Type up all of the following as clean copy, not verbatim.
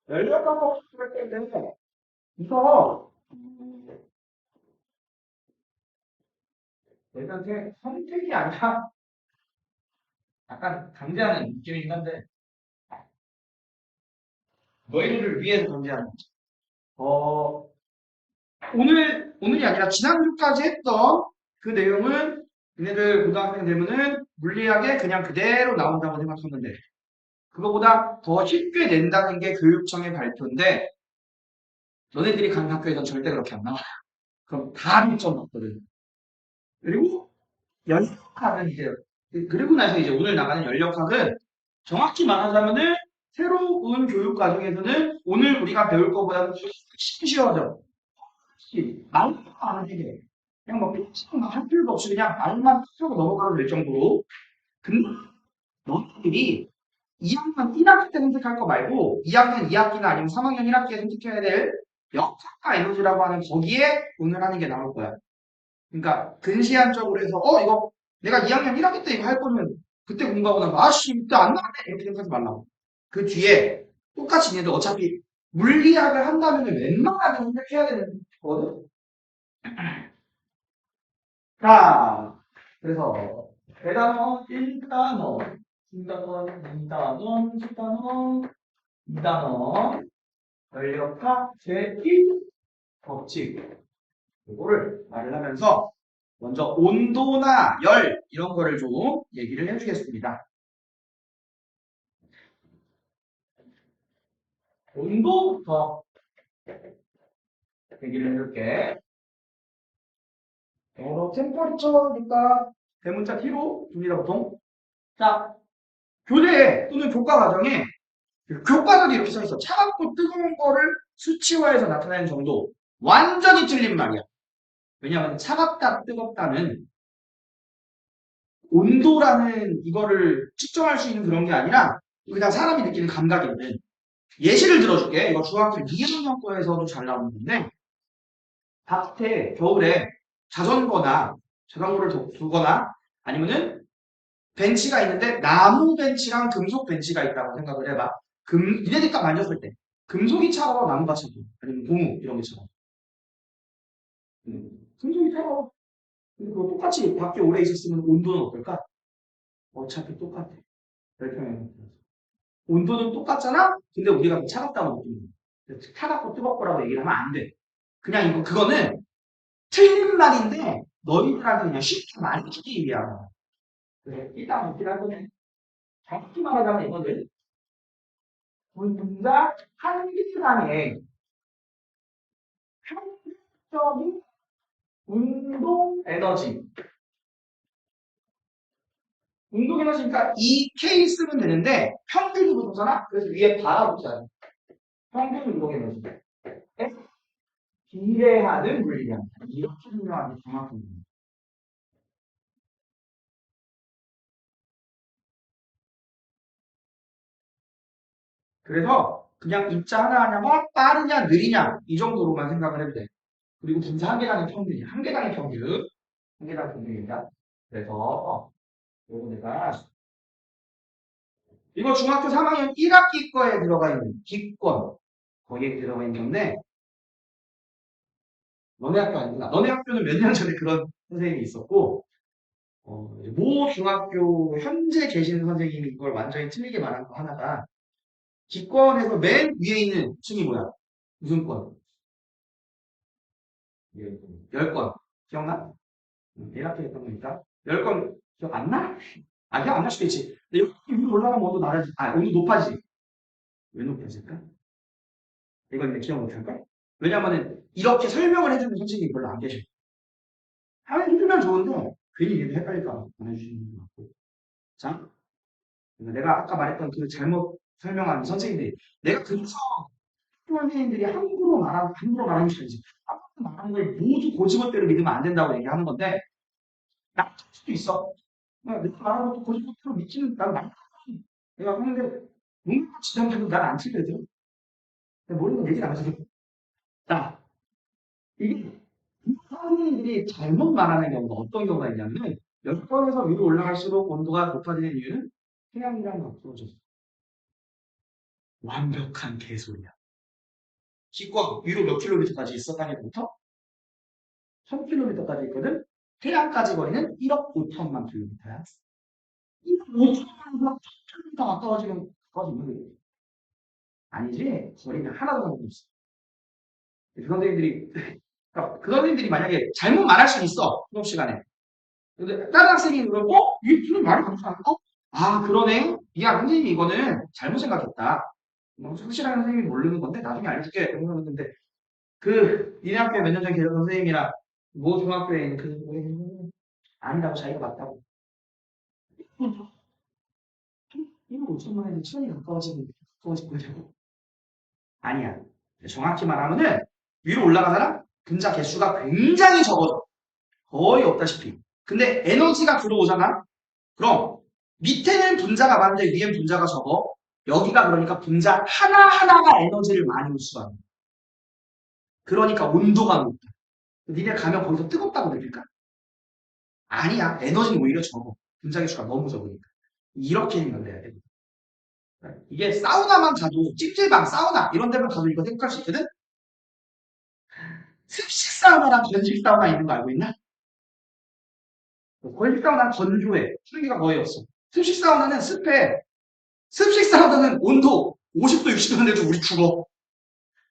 연료값 없을 텐데, 이거, 일단 제 선택이 아니라 약간 강제하는 느낌이긴 한데, 너희들을 위해서 강제하는. 어, 오늘이 아니라 지난주까지 했던 그 내용은 얘네들 고등학생 되면은 물리학에 그냥 그대로 나온다고 생각하면 돼. 그거보다 더 쉽게 낸다는 게 교육청의 발표인데, 너네들이 가는 학교에선 절대 그렇게 안 나와. 그럼 다 1점 넣거든. 그리고 연력학은 이제 그리고 나서 이제 오늘 나가는 연력학은 정확히 말하자면은 새로운 교육 과정에서는 오늘 우리가 배울 것보다는 훨씬 쉬워져. 말도 안 되게 그냥 뭐 필수만 할 필요도 없이 그냥 말만 하고 넘어가도 될 정도로. 근데 너희들이 2학년 1학기 때 선택할 거 말고 2학년 2학기나 아니면 3학년 1학기에 선택해야 될 역학과 에너지라고 하는 거기에 오늘 하는 게 나올 거야. 그러니까 근시안적으로 해서 이거 내가 2학년 1학기 때 이거 할 거면 그때 공부하고 나서 아씨 이때 안 나왔네 이렇게 생각하지 말라고. 그 뒤에 똑같이 얘네들 어차피 물리학을 한다면 웬만하면 선택해야 되는 거거든. 자, 그래서 대단원 1단원, 중단원 2단원, 10단원, 2단원, 연력학 제1 법칙 이거를 말을 하면서 먼저 온도나 열 이런 거를 좀 얘기를 해주겠습니다. 온도부터 얘기를 해줄게. 영어로 템퍼리처니까 대문자 T로 줍니다 보통. 자, 교재 또는 교과 과정에 교과서도 이렇게 써 있어. 차갑고 뜨거운 거를 수치화해서 나타내는 정도. 완전히 틀린 말이야. 왜냐하면 차갑다, 뜨겁다는 온도라는 이거를 측정할 수 있는 그런 게 아니라 그냥 사람이 느끼는 감각인데. 예시를 들어줄게. 이거 중학교 2학년 거에서도 잘 나오는 건데 밭에 겨울에 자전거를 두거나 아니면은 벤치가 있는데 나무 벤치랑 금속 벤치가 있다고 생각을 해봐. 니네들 딱 만졌을 때 금속이 차가워 나무가 차가워 아니면 고무 이런 게 차가워. 금속이 차가워. 근데 그거 똑같이 밖에 오래 있었으면 온도는 어떨까? 어차피 똑같아. 별표면 온도는 똑같잖아? 근데 우리가 차갑다고 느끼는 거야. 차갑고 뜨겁고라고 얘기를 하면 안 돼. 그냥 그거는 틀린 말인데 너희들한테 그냥 쉽게 말해주기 위한. 그래, 일단 웃기란 거네. 정확히 말하자면 이거는 분자 한 개당의 평균적인 운동 에너지. 운동 에너지니까 이 K 쓰면 되는데 평균이 붙었잖아? 그래서 위에 바라 붙잖아. 평균 운동 에너지. 비례하는 물리량. 이렇게 설명하는 게 정확합니다. 그래서 그냥 입자 하나하나가 빠르냐 느리냐 이 정도로만 생각을 해도 돼. 그리고 분자 한 개당의 평균이야. 한 개당의 평균. 한 개당 평균입니다. 그래서 요거 내가 이거 중학교 3학년 1학기 거에 들어가 있는 기권 거기에 들어가 있는 건데 너네 학교 아니구나. 너네 학교는 몇 년 전에 그런 선생님이 있었고 모 중학교 현재 계신 선생님이 이걸 완전히 틀리게 말한 거 하나가 기권에서 맨 위에 있는 층이 뭐야? 무슨 권? 10권. 기억나? 1학기 했던 거니까. 10권 기억 안 나? 기억 안 날 수도 있지. 근데 여기 위로 올라가면 온도 낮아지, 온도 높아지지. 왜 높아질까? 이건 이제 기억 못할까? 왜냐면은 이렇게 설명을 해주는 선생님이 별로 안 계셔. 하면 해주면 좋은데 괜히 얘도 헷갈릴까 봐 안 해주시는 것 같고. 자, 내가 아까 말했던 그 잘못 설명한 선생님들이 내가 그래서 선생님들이 함부로 말하는 게 아니지. 함부로 말하는 걸 모두 고지고대로 믿으면 안 된다고 얘기하는 건데 나쁠 수도 있어. 내가 말하는 것도 고지고대로 믿지는 난 내가 하는데 뭔가 지정해도 난안 틀려져. 모르는 얘기를 안 하죠. 자, 이게 선생님들이 잘못 말하는 경우가 어떤 경우가 있냐면 여권에서 위로 올라갈수록 온도가 높아지는 이유는 태양이랑 가까워져서 완벽한 개소리야. 기권 위로 몇 킬로미터까지 있어? 땅에부터? 1000킬로미터까지 있거든? 태양까지 거리는 1억 5천만 킬로미터야. 1억 5천만 킬로미터 가까워지면 가까워지는 거지. 아니지. 거리는 하나도 상관없어. 그 선생님들이 그러니까 그 선생님들이 만약에 잘못 말할 수는 있어. 수업 시간에. 근데 다른 학생이 그러고 이게 무슨 말이 그렇지 않고? 아 그러네. 야 선생님이 이거는 잘못 생각했다. 뭐 확실한 선생님이 모르는 건데 나중에 알려줄게. 그러는데 그 니네 학교에 몇 년 전에 계셨던 선생님이랑 모 중학교에 있는 그 선생님은 아니라고 자기가 맞다고. 1억 5천만 원인데 천이 가까워지고 있고. 아니야. 정확히 말하면은 위로 올라가잖아? 분자 개수가 굉장히 적어져. 거의 없다시피. 근데 에너지가 들어오잖아? 그럼 밑에는 분자가 많은데 위엔 분자가 적어. 여기가 그러니까 분자 하나하나가 에너지를 많이 흡수하는 거야. 그러니까 온도가 높다. 니네 가면 거기서 뜨겁다고 느낄까? 아니야. 에너지는 오히려 적어. 분자 개수가 너무 적으니까. 이렇게 생각해야 돼. 이게 사우나만 가도 찜질방, 사우나 이런 데만 가도 이거 생각할 수 있거든? 습식 사우나랑 건식 사우나 있는 거 알고 있나? 건식 사우나는 건조해. 수기가 거의 없어. 습식 사우나는 습해. 습식 사우나는 온도 50도, 60도 돼도 우리 죽어.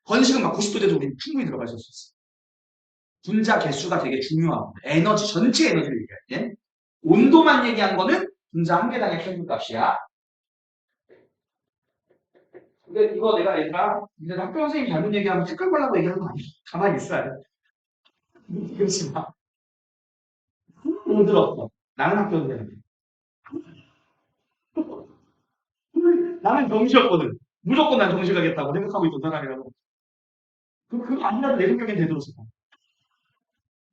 건식은 막 90도 돼도 우리 충분히 들어갈 수 있어. 분자 개수가 되게 중요하고 에너지 전체 에너지를 얘기할 때 온도만 얘기한 거는 분자 한 개당의 평균 값이야. 근데 이거 내가 얘들아, 이제 학교 선생님 잘못 얘기하면 댓글 걸라고 얘기하는 거 아니야. 가만히 있어야 돼. 그러지 마. 못 들었어. 나는 학교 선생님. 나는 정시였거든. 무조건 난 정시 가겠다고 생각하고 있던 사람이라고. 그거 아니라도 내 성격엔 되들었어.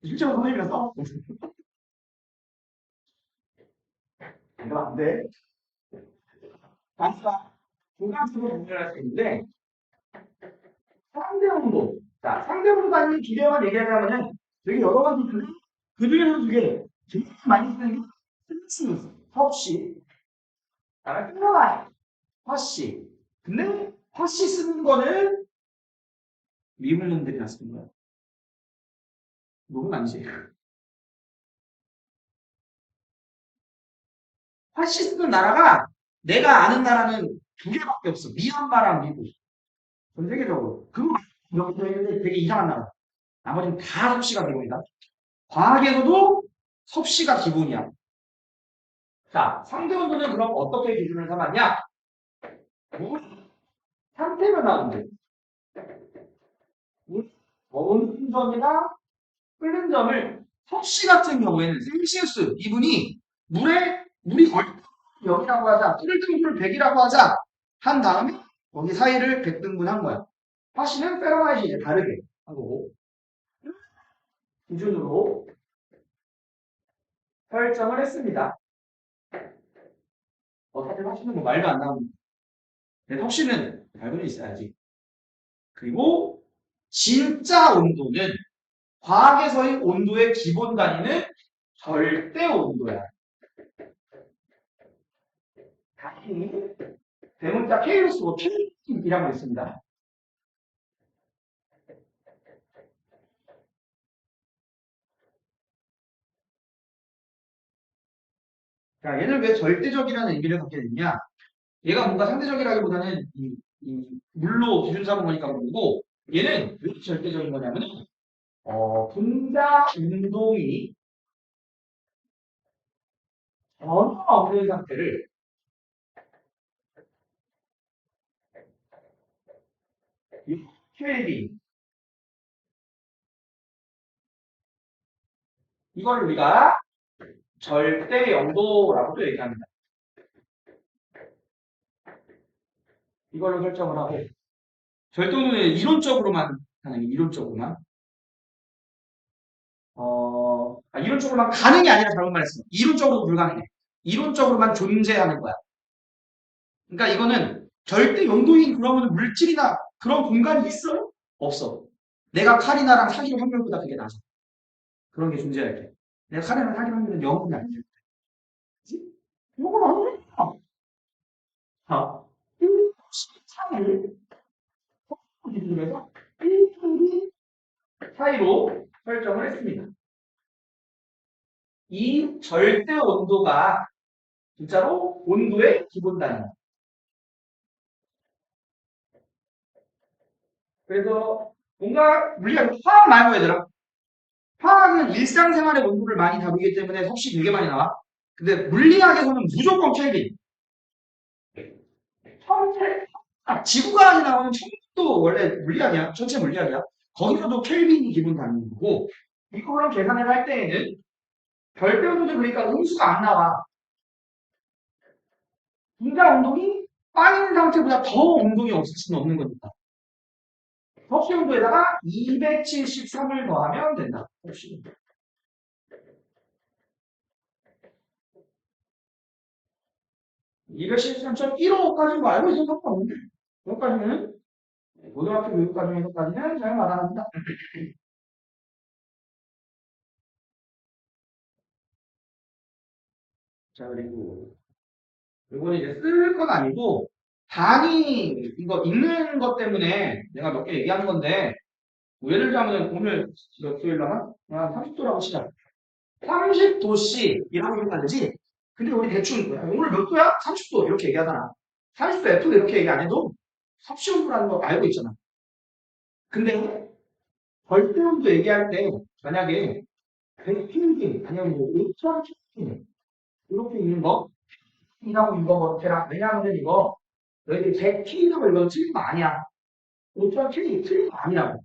실제로 선생님이랑 싸웠어. 이거 안 돼. 단가 조각수로 분별할 수 있는데 상대 온도. 자, 상대 온도가 있는 두 개만 얘기하자면은 되게 여러 가지 있는데 그 중에서 두 개. 제일 많이 쓰는 게 플러스, 섭씨. 그다음에 플러라이, 화씨. 근데 화씨 쓰는 거는 미국 놈들이나 쓰는 거야. 미국은 아니지. 화씨 쓰는 나라가 내가 아는 나라는 두 개밖에 없어. 미얀마랑 미국. 전 세계적으로. 그거 여기 들어있는데 되게 이상한 나라. 나머지는 다 섭씨가 기본이다. 과학에서도 섭씨가 기본이야. 자, 상대 온도는 그럼 어떻게 기준을 삼았냐? 물 상태가 나오는데, 물 더운 점이나 끓는 점을 섭씨 같은 경우에는 셀시우스 이분이 물이 얼0이라고 하자, 끓을 때 물 100이라고 하자 한 다음에 거기 사이를 100등분 한 거야. 화씨는 페라마이트 이제 다르게 한 거고 기준으로 설정을 했습니다. 사실 화씨는 뭐 말도 안 나오는 근데 섭씨는 달분이 있어야지. 그리고 진짜 온도는 과학에서의 온도의 기본 단위는 절대 온도야. 다행히 대문자 K로 쓰고 K이라고 있습니다. 자, 얘는 왜 절대적이라는 의미를 갖게 됐냐? 얘가 뭔가 상대적이라기보다는 이 물로 기준 삼은 거니까 그러고 얘는 왜 절대적인 거냐면은 분자 운동이 전혀 없는 상태를 켈빈 이걸 우리가 절대 영도라고도 얘기합니다. 이걸로 설정을 하고 절대 온도는 이론적으로만 가능해. 이론적으로만 이론적으로만 가능이 아니라 잘못 말했어. 이론적으로 불가능해. 이론적으로만 존재하는 거야. 그러니까 이거는 절대 영도인 그러면 물질이나 그런 공간이 있어요? 없어. 내가 카리나랑 사귈 확률보다 그게 낮아. 그런 게 존재할 때. 내가 카리나랑 사귈 확률은 0이 아니지. 그치? 이건 아니야. 자, 1 3을 기준으로 해서 사이로 설정을 했습니다. 이 절대 온도가 진짜로 온도의 기본 단위입니다. 그래서 뭔가 물리학 화학 말고 얘들아. 화학은 일상생활의 온도를 많이 다루기 때문에 섭씨 되게 많이 나와. 근데 물리학에서는 무조건 켈빈. 지구과학에 나오는 천도 원래 물리학이야. 전체 물리학이야. 거기서도 켈빈이 기본 단위인 거고 이거랑 계산을 할 때에는 절대 온도는 그러니까 음수가 안 나와. 분자 운동이 빠진 상태보다 더 운동이 없을 수는 없는 거니까. 섭씨 온도에다가 273을 더하면 된다. 섭씨 온도. 213.15까지는 거 알고 있어서 상관없는데 여기까지는 고등학교 교육과정에서까지는 잘 마다합니다. 자 그리고 이거는 이제 쓸 건 아니고 단위 이거 읽는 것 때문에 내가 몇 개 얘기하는 건데 뭐 예를 들자면 오늘 몇 도일라나? 30도라고 치자. 30도씨 이라고 얘기하면 되지. 근데 우리 대충 오늘 몇 도야? 30도 이렇게 얘기하잖아. 30도 F도 이렇게 얘기 안 해도 섭씨온도라는 거 알고 있잖아. 근데 절대온도 얘기할 때 만약에 100켈빈 아니면 뭐 5000켈빈 이렇게 있는 거 이라고 읽어버텨라. 왜냐하면 이거 너희들이 100K라고 읽어도 틀린 거 아니야. 5000K 틀린 거 아니라고.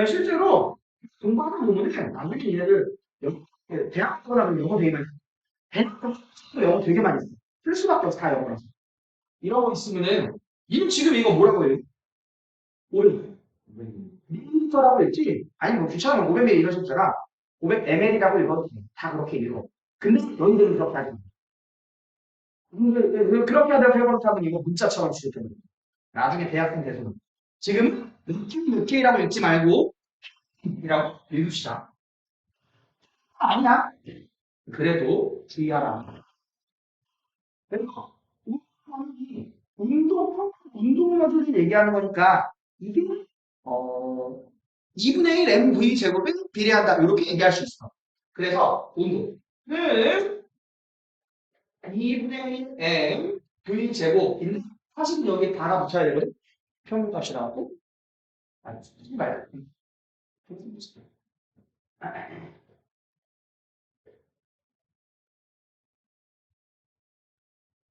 실제로 공부하다 보면 나중에 얘네들 대학 들어가면 영어 되게 많이 써. 대학 영어 되게 많이 써. 쓸 수밖에 없어 다 영어라서. 이러고 있으면은 님 지금 이거 뭐라고 해요? 500ml라고 했지? 아니 뭐 귀찮으면 500ml 이러셨잖아. 500ml라고 읽어도 돼. 다 그렇게 읽어. 근데 너희들은 그렇게 하지 마. 그렇게 하다 해버릇하면 이거 문자처럼 취급되는 거야. 나중에 대학생 돼서는. 지금 느낌이라고 읽지 말고 이라고 읽읍시다. 아니야. 그래도 주의하라. 그래서 운동량을 얘기하는 거니까 이게 어 2분의 1 mv 제곱에 비례한다 이렇게 얘기할 수 있어. 그래서 운동은 2분의 1 m v 제곱인데 사실은 여기 달아붙여야 되거든. 평균값이라고. 아니, 쓰지 말고.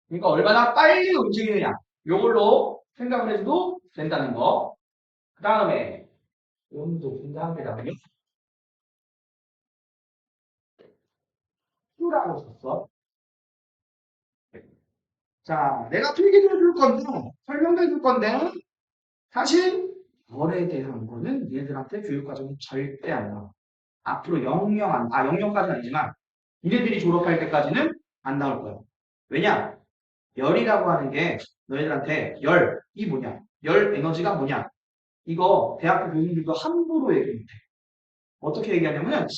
그러니까 얼마나 빨리 움직이느냐. 요걸로 생각을 해도 된다는 거. 그 다음에 온도 분자합니다요. Q라고 썼어. 자, 내가 필기를 해줄 건데, 설명해 줄 건데, 사실 열에 대한 거는 얘들한테 교육과정이 절대 안 나와. 앞으로 영영 안, 영영까지는 아니지만, 니네들이 졸업할 때까지는 안 나올 거야. 왜냐? 열이라고 하는 게 너희들한테 열이 뭐냐? 열 에너지가 뭐냐? 이거 대학교 교수님들도 함부로 얘기 못해. 어떻게 얘기하냐면,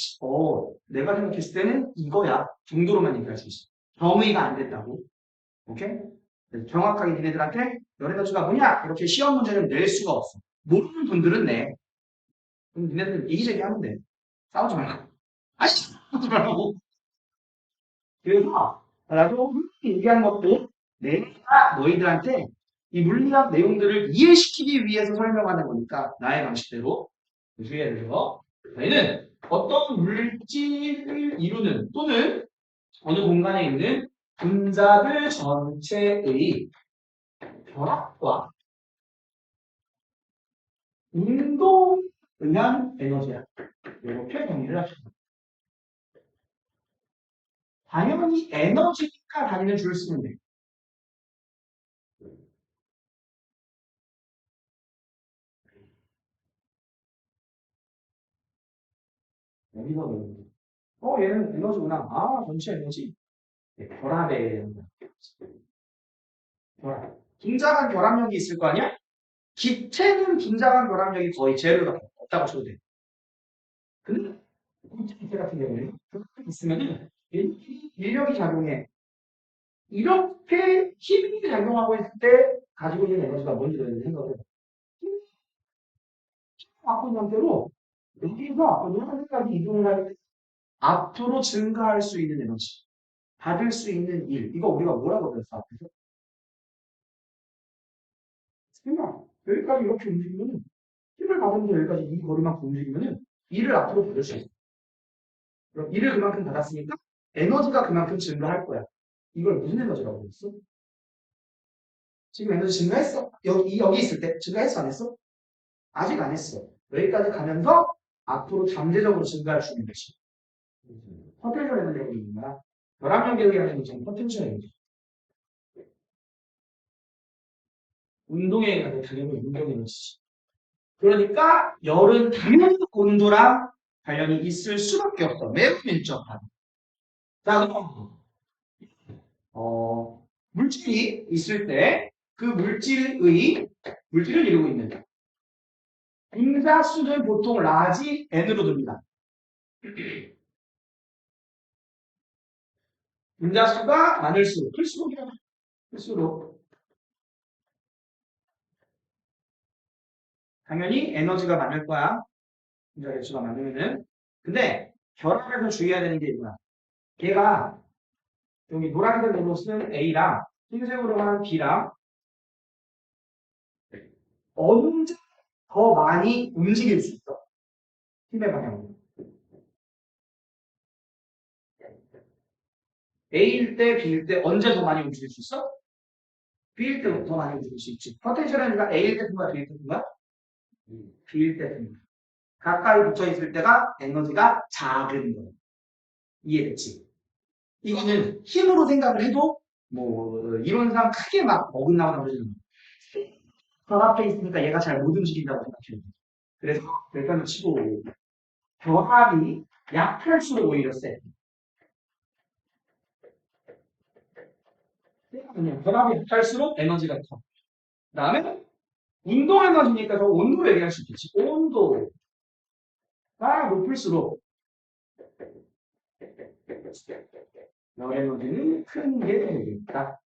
내가 생각했을 때는 이거야 정도로만 얘기할 수 있어. 정의가 안 됐다고. 오케이? 정확하게 니네들한테 열 에너지가 뭐냐? 이렇게 시험 문제를 낼 수가 없어. 모르는 분들은 내. 그럼 니네들 이기적이 하면 돼. 싸우지 말고. 아씨, 싸우지 말고. 그래서 나도 얘기한 것도 내가 너희들한테 이 물리학 내용들을 이해시키기 위해서 설명하는 거니까 나의 방식대로 주의해야 돼서 저희는 어떤 물질을 이루는 또는 어느 공간에 있는 분자들 전체의 결합과 운동에 의한 에너지야. 이렇게 정리를 하시면 당연히 에너지니까 단위는 줄 쓰면 돼. 여기서 보면 얘는 에너지구나. 전체 에너지. 네, 결합에 대한 거. 결합. 긴장한 결합력이 있을 거 아니야? 기체는 긴장한 결합력이 거의 제로가 없다고 쳐도 돼. 근데 기체 같은 경우에는 그렇게 있으면은 인력이 작용해. 이렇게 힘이 작용하고 있을 때 가지고 있는 에너지가 뭔지 너희들 생각을 해. 힘을 갖고 있는 상태로 여기서 노란색까지 이동을 할 때 앞으로 증가할 수 있는 에너지, 받을 수 있는 일, 이거 우리가 뭐라고 그랬어? 앞에서? 그냥 여기까지 이렇게 움직이면은 힘을 받으면서 여기까지 이 거리만큼 움직이면은 일을 앞으로 받을 수 있어. 그럼 일을 그만큼 받았으니까 에너지가 그만큼 증가할 거야. 이걸 무슨 에너지라고 그랬어? 지금 에너지 증가했어? 여기 있을 때 증가했어? 안 했어? 아직 안 했어. 여기까지 가면서 앞으로 잠재적으로 증가할 수 있는 것이 포텐셜 에너지라고 있는 거야. 결합력 계획이 하는 것처럼 포텐셜 에너지. 운동에 관한 당연히 운동 에너지지. 그러니까 열은 당연히 온도랑 관련이 있을 수밖에 없어. 매우 밀접한. 자, 그럼 물질이 있을 때 그 물질을 이루고 있는 분자수는 보통 라지 n으로 둡니다. 분자수가 많을수록 클수록이라고 클수록 당연히 에너지가 많을 거야. 분자 개수가 많으면은. 근데 결합에서 주의해야 되는 게 이거야. 걔가 여기 노란색으로 쓰는 A랑 흰색으로 하는 B랑 언제 더 많이 움직일 수 있어. 힘의 방향으로. A일 때, B일 때 언제 더 많이 움직일 수 있어? B일 때 더 많이 움직일 수 있지. 포텐셜 에너지가 A일 때 든가 B일 때 든가? B일 때 든가. 가까이 붙어 있을 때가 에너지가 작은 거. 이해됐지? 이거는 힘으로 생각을 해도 뭐 이론상 크게 막 어긋나거나 그러지는 않아. 결합돼 있으니까 얘가 잘 못 움직인다고 생각해요. 그래서 일단은 치고 결합이 약할수록 오히려 세. 그냥 결합이 약할수록 에너지가 커. 그 다음에 운동 에너지니까 저 온도로 얘기할 수 있겠지. 온도가 높을수록 열 에너지는 큰 게 되겠다.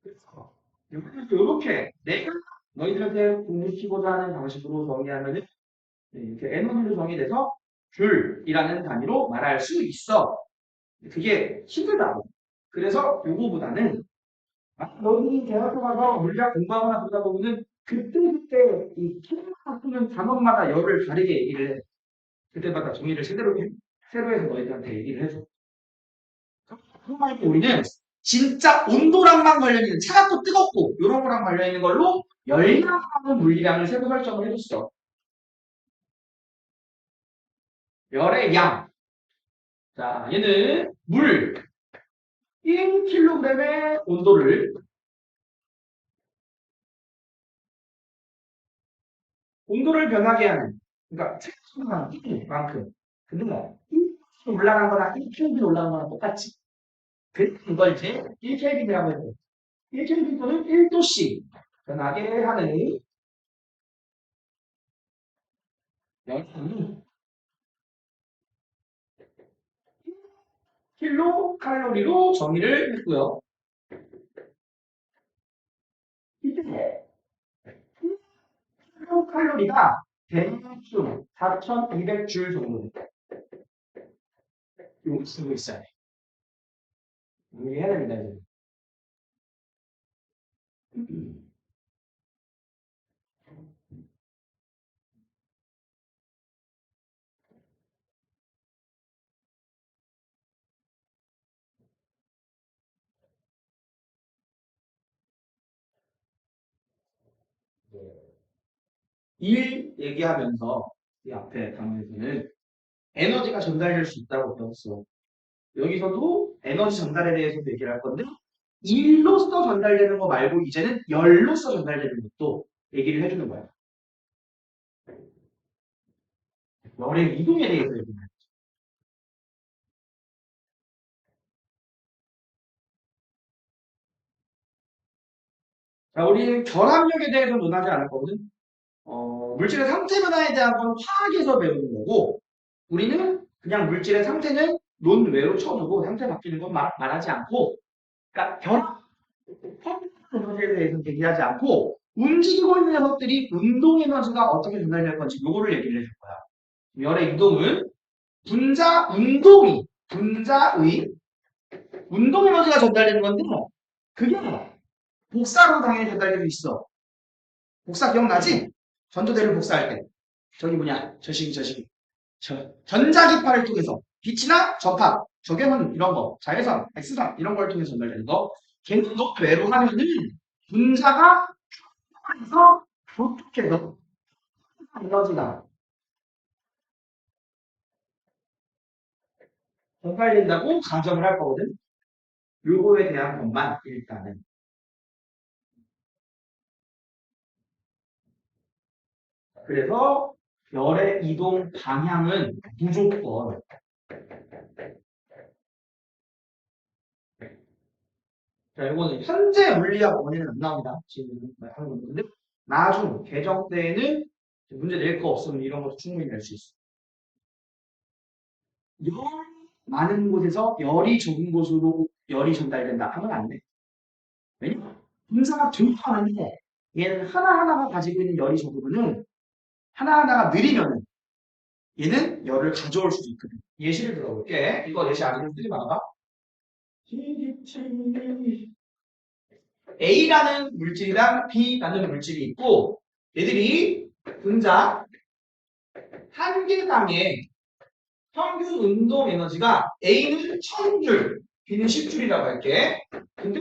그래서 이렇게 내가 너희들한테 공부시키고자 하는 방식으로 정의하면은 이렇게 에너지로 정의돼서 줄이라는 단위로 말할 수 있어. 그게 힘들다고. 그래서 요거보다는 너희들이 대학교 가서 물리학 공부하거나 그러다 보면은 그때그때 이 키만 쓰는 단원마다 열을 다르게 얘기를 해. 그때마다 정의를 새로 해서 너희들한테 얘기를 해줘. 그거 말고 우리는 진짜 온도랑만 관련 있는 차갑고 뜨겁고 이런 거랑 관련 있는 걸로 열량하는 물리량을 세부 설정을 해줬어. 열의 양. 자, 얘는 물 1kg의 온도를 변하게 하는 그러니까 체감한 만큼 근데 1kg 올라간 거나 1kelvin 올라간 거나 똑같지. 그걸 이제 1kelvin이라고 해요. 1kelvin 또는 1도씩 변하게 하는 열이 킬로칼로리로 정의를 했고요. 이때 킬로칼로리가 대충 4,200줄 정도 이거 쓰고 있어요. 이게 해야 됩니다. 이제. 일 얘기하면서 이 앞에 단어에서는 에너지가 전달될 수 있다고 배웠어. 여기서도 에너지 전달에 대해서 얘기를 할 건데 일로서 전달되는 거 말고 이제는 열로서 전달되는 것도 얘기를 해주는 거야. 열의 이동에 대해서 얘기를 해. 자, 우리는 결합력에 대해서 논하지 않을 거거든. 물질의 상태 변화에 대한 건 화학에서 배우는 거고 우리는 그냥 물질의 상태는 논외로 쳐두고 상태 바뀌는 건 말하지 않고, 그러니까 변화 에너지에 대해서 얘기하지 않고 움직이고 있는 녀석들이 운동 에너지가 어떻게 전달될 건지 요거를 얘기를 해줄 거야. 열의 이동은 분자의 운동 에너지가 전달되는 건데 그게 복사로 당연히 전달될 수 있어. 복사 기억나지? 전도대를 복사할 때 저기 뭐냐 저식이 전자기파를 통해서 빛이나 전파 적외선 이런 거 자외선 X선 이런 걸 통해서 전달되는 거 걔는 외로 하면은 분자가 해서 조촉해서 에너지가 전달된다고 가정을 할 거거든. 요거에 대한 것만 일단은. 그래서 열의 이동 방향은 무조건 자, 이거는 현재 물리학 원인은 안 나옵니다. 지금 하는 건데 나중 개정 때에는 문제 낼 거 없으면 이런 것도 충분히 낼 수 있어. 열이 많은 곳에서 열이 적은 곳으로 열이 전달된다 하면 안 돼. 왜냐면 분사가 되게 많은데 얘는 하나하나가 가지고 있는 열이 적으면은 하나하나가 느리면은 얘는 열을 가져올 수도 있거든. 예시를 들어볼게. 이거 예시 아니면 쓰지 말아봐. A라는 물질이랑 B라는 물질이 있고 얘들이 분자 한 개당의 평균 운동 에너지가 A는 1000줄, B는 10줄이라고 할게. 근데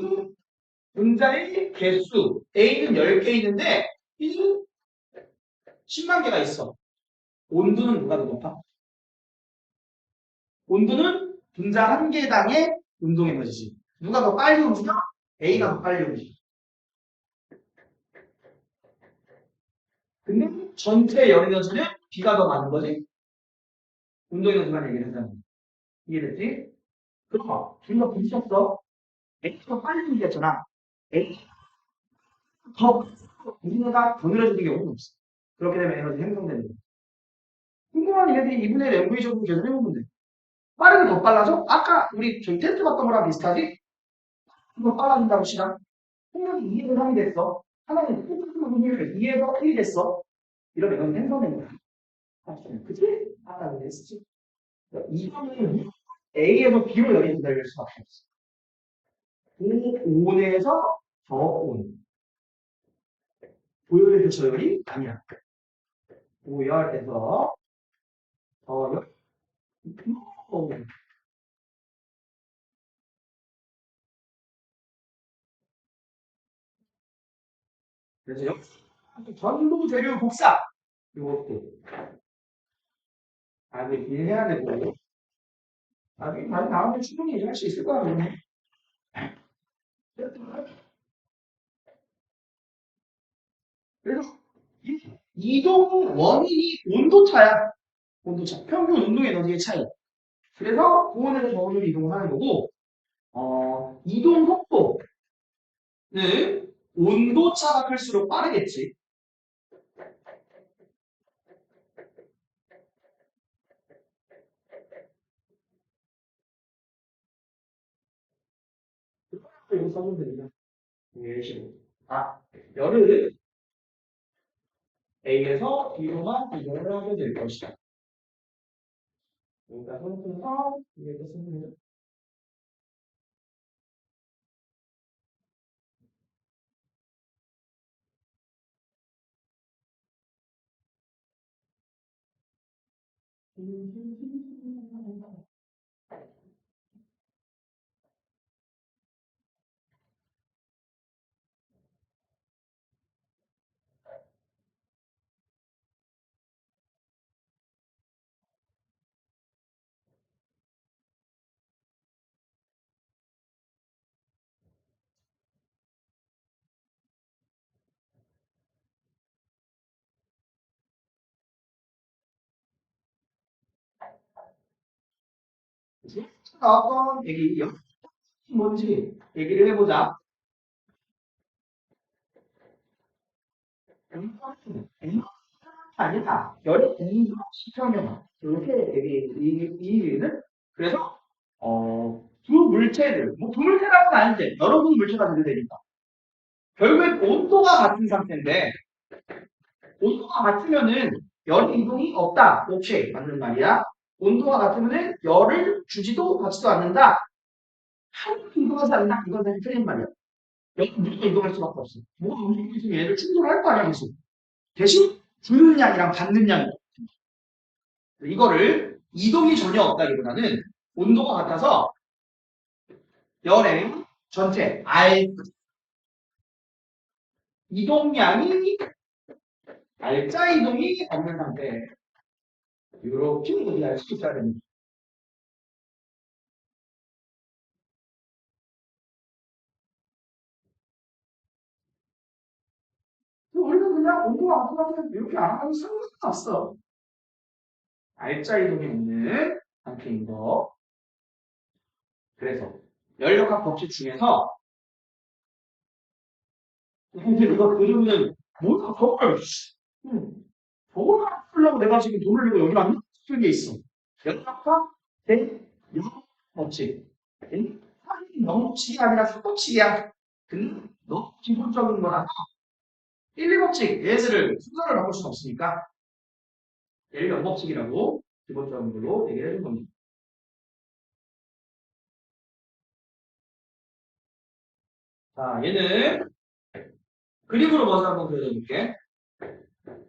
분자의 개수 A는 10개 있는데 B는 10만 개가 있어. 온도는 누가 더 높아? 온도는 분자 한 개당의 운동 에너지지. 누가 더 빨리 움직여? A가 더 빨리 움직여. 근데 전체 열 에너지는 B가 더 많은 거지. 운동 에너지만 얘기를 하자면. 이해됐지? 그럼 둘 다 부딪혔어. A가 빨리 움직였잖아. A 더 우리가 더 늘어지는 경우는 없어. 그렇게 되면 에너지 생성되는 거야. 궁금한 얘들이 2분의 1 MV 적으로 계속 해보면 돼. 빠르게 더 빨라져? 아까 우리 저희 테스트 봤던 거랑 비슷하지? 더 빨라진다고 시간. 폭력이 2에서 3이 됐어. 하나는 폭력의 확률이 2에서 1이 됐어. 이러면 에너지 생성되는 거야. 그치? 아까 그랬지. 이거는 A에서 B로 열이 전달될 수밖에 없어. 고온에서 저온. 고열에서 저열이 아니야. 고열에서 저열. 그래서 역시 전도 재료 복사 이것도 나중에 비해야 되고 나중에 많이 나오면 충분히 할 수 있을 거야. 그래서 이동 원인이 온도차야. 온도차. 평균 운동 에너지의 차이. 그래서 고온에서 저온으로 이동을 하는 거고 이동 속도는 온도차가 클수록 빠르겠지. 이거 써주면 됩니다. 예시로. 열을 A에서 B로만 이동을 하게 될 것이다. 여기다 손에서 위에서 쓰면 되죠. 나왔던 얘기 뭔지 얘기를 해보자. 아니다. 열의 공급 시켜면 이렇게 되게 이 일은 그래서 두 물체들 뭐 두 물체라고는 아닌데 여러 분 물체가 되게 되니까 결국엔 온도가 같은 상태인데 온도가 같으면은 열의 이동이 없다. 오케이 맞는 말이야. 온도가 같으면은 열을 주지도 받지도 않는다. 한 이동하지 않는다. 이건 사실 틀린 말이야. 열은 무조건 이동할 수밖에 없어. 뭐가 움직이고 있으면 얘를 충돌할 거 아니야 계속. 대신 주는 양이랑 받는 양이 이거를 이동이 전혀 없다기보다는 온도가 같아서 열의 전체 R 이동량이 R자 이동이 없는 상태. 이렇게 우리가 알 수 있어야 됩니다. 우리는 그냥 온도가 같으면 이렇게 안 하면 상관없어. R자 이동이 없는 상태인 거. 그래서 열역학 법칙 중에서 근데 이거 그림은 뭐야 저걸 저걸 풀려고 내가 지금 돈을 내고 여기 왔나? 싶은 게 있어. 열역학 대 법칙. 사실 영법칙이 아니라 수법칙이야. 근데 너무 기본적인 거라서 1, 2법칙 예제를 순서를 바꿀 수는 없으니까 1, 영법칙이라고 기본적인 걸로 얘기를 해준 겁니다. 자, 얘는 그림으로 먼저 한번 그려볼게.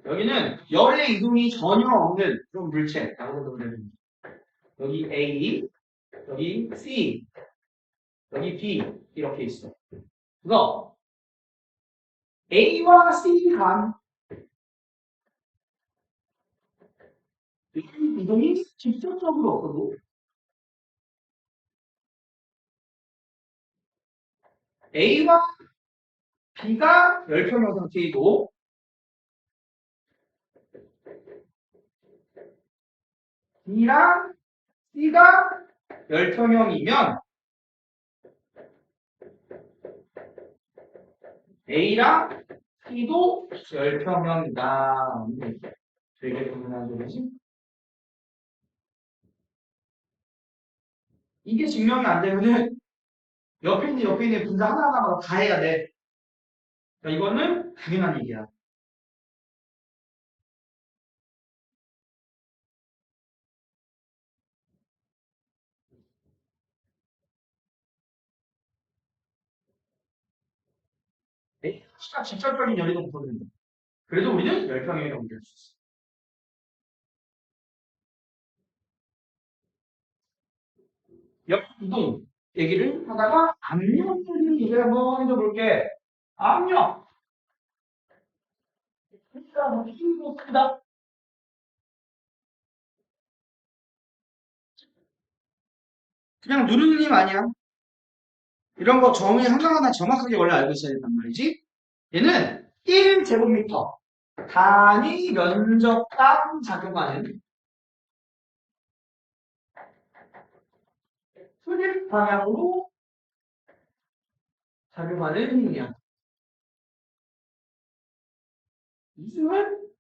여기는 열의 이동이 전혀 없는 그런 물체. 여기 A, 여기 C, 여기 B 이렇게 있어. 그래서 A와 C 간 이동이 직접적으로 없어도 A와 B가 열평형 상태이고 B랑 C가 열평형이면 A랑 C도 열평형이다. 되게 궁금한 소리지? 이게 증명이 안 되면은 옆에 있는 분자 하나하나마다 다 해야 돼. 그러니까 이거는 당연한 얘기야. A가 직접적인 열이도 못 보는다. 그래도 우리는 열평형에 넘길 수 있어. 역이동 얘기를 하다가 압력 얘기를 한번 해줘볼게. 압력. 그러니까 뭐 힘이 크다. 그냥 누르는 힘 아니야. 이런 거 정의 하나하나 정확하게 원래 알고 있어야 된단 말이지. 얘는 1제곱미터 단위 면적당 작용하는 수직 방향으로 작용하는 힘이야. 이승은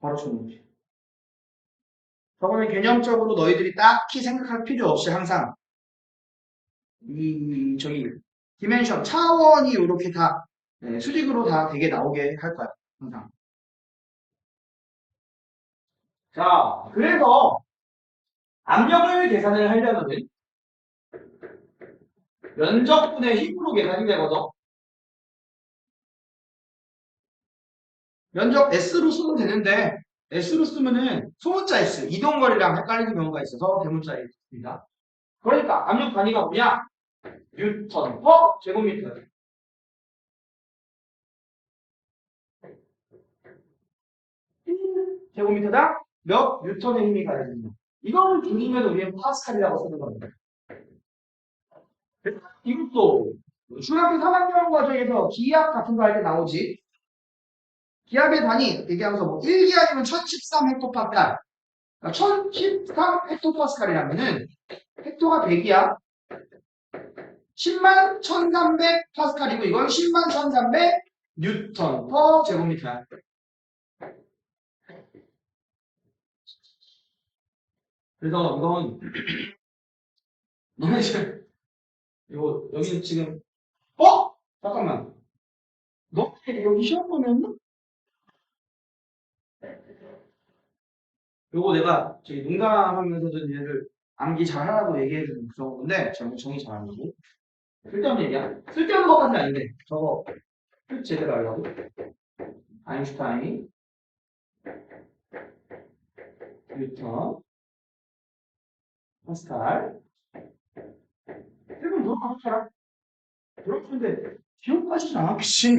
바로 주는 저거는 개념적으로 너희들이 딱히 생각할 필요 없이 항상 저기 디멘션 차원이 이렇게 다 수직으로 다 되게 나오게 할 거야 항상. 자, 그래서 압력을 계산을 하려면은 면적분의 힘으로 계산이 되거든. 면적 S로 쓰면 되는데 S로 쓰면은 소문자 S 이동거리랑 헷갈리는 경우가 있어서 대문자 S입니다. 그러니까 압력 단위가 뭐냐? 뉴턴 퍼 제곱미터. 1제곱미터당 몇 뉴턴의 힘이 가해집니다. 이걸 줄이면 우리는 파스칼이라고 쓰는 겁니다. 이것도 중학교 3학년 과정에서 기압 같은 거 할 때 나오지. 기압의 단위 얘기하면서 뭐 1기압이면 1013 헥토파스칼. 그러니까 1013 헥토파스칼이라면은 헥토가 100이야. 10만 1300 파스칼이고 이건 10만 1300 뉴턴 퍼 제곱미터야. 그래서 이건 너네 이제 이거 여기 지금 잠깐만. 너 여기 시험 보면 요거 내가 저기 농담하면서도 얘를 암기 잘하라고 얘기해주는 그런 건데 정이 잘 안 나고 쓸데없는 얘기야. 쓸데없는 것까지는 아닌데 저거 뜻 제대로 하려고 아인슈타인 뉴턴 파스칼 이건 너무 알아라. 그렇던데 기억하시지 않아? 그치?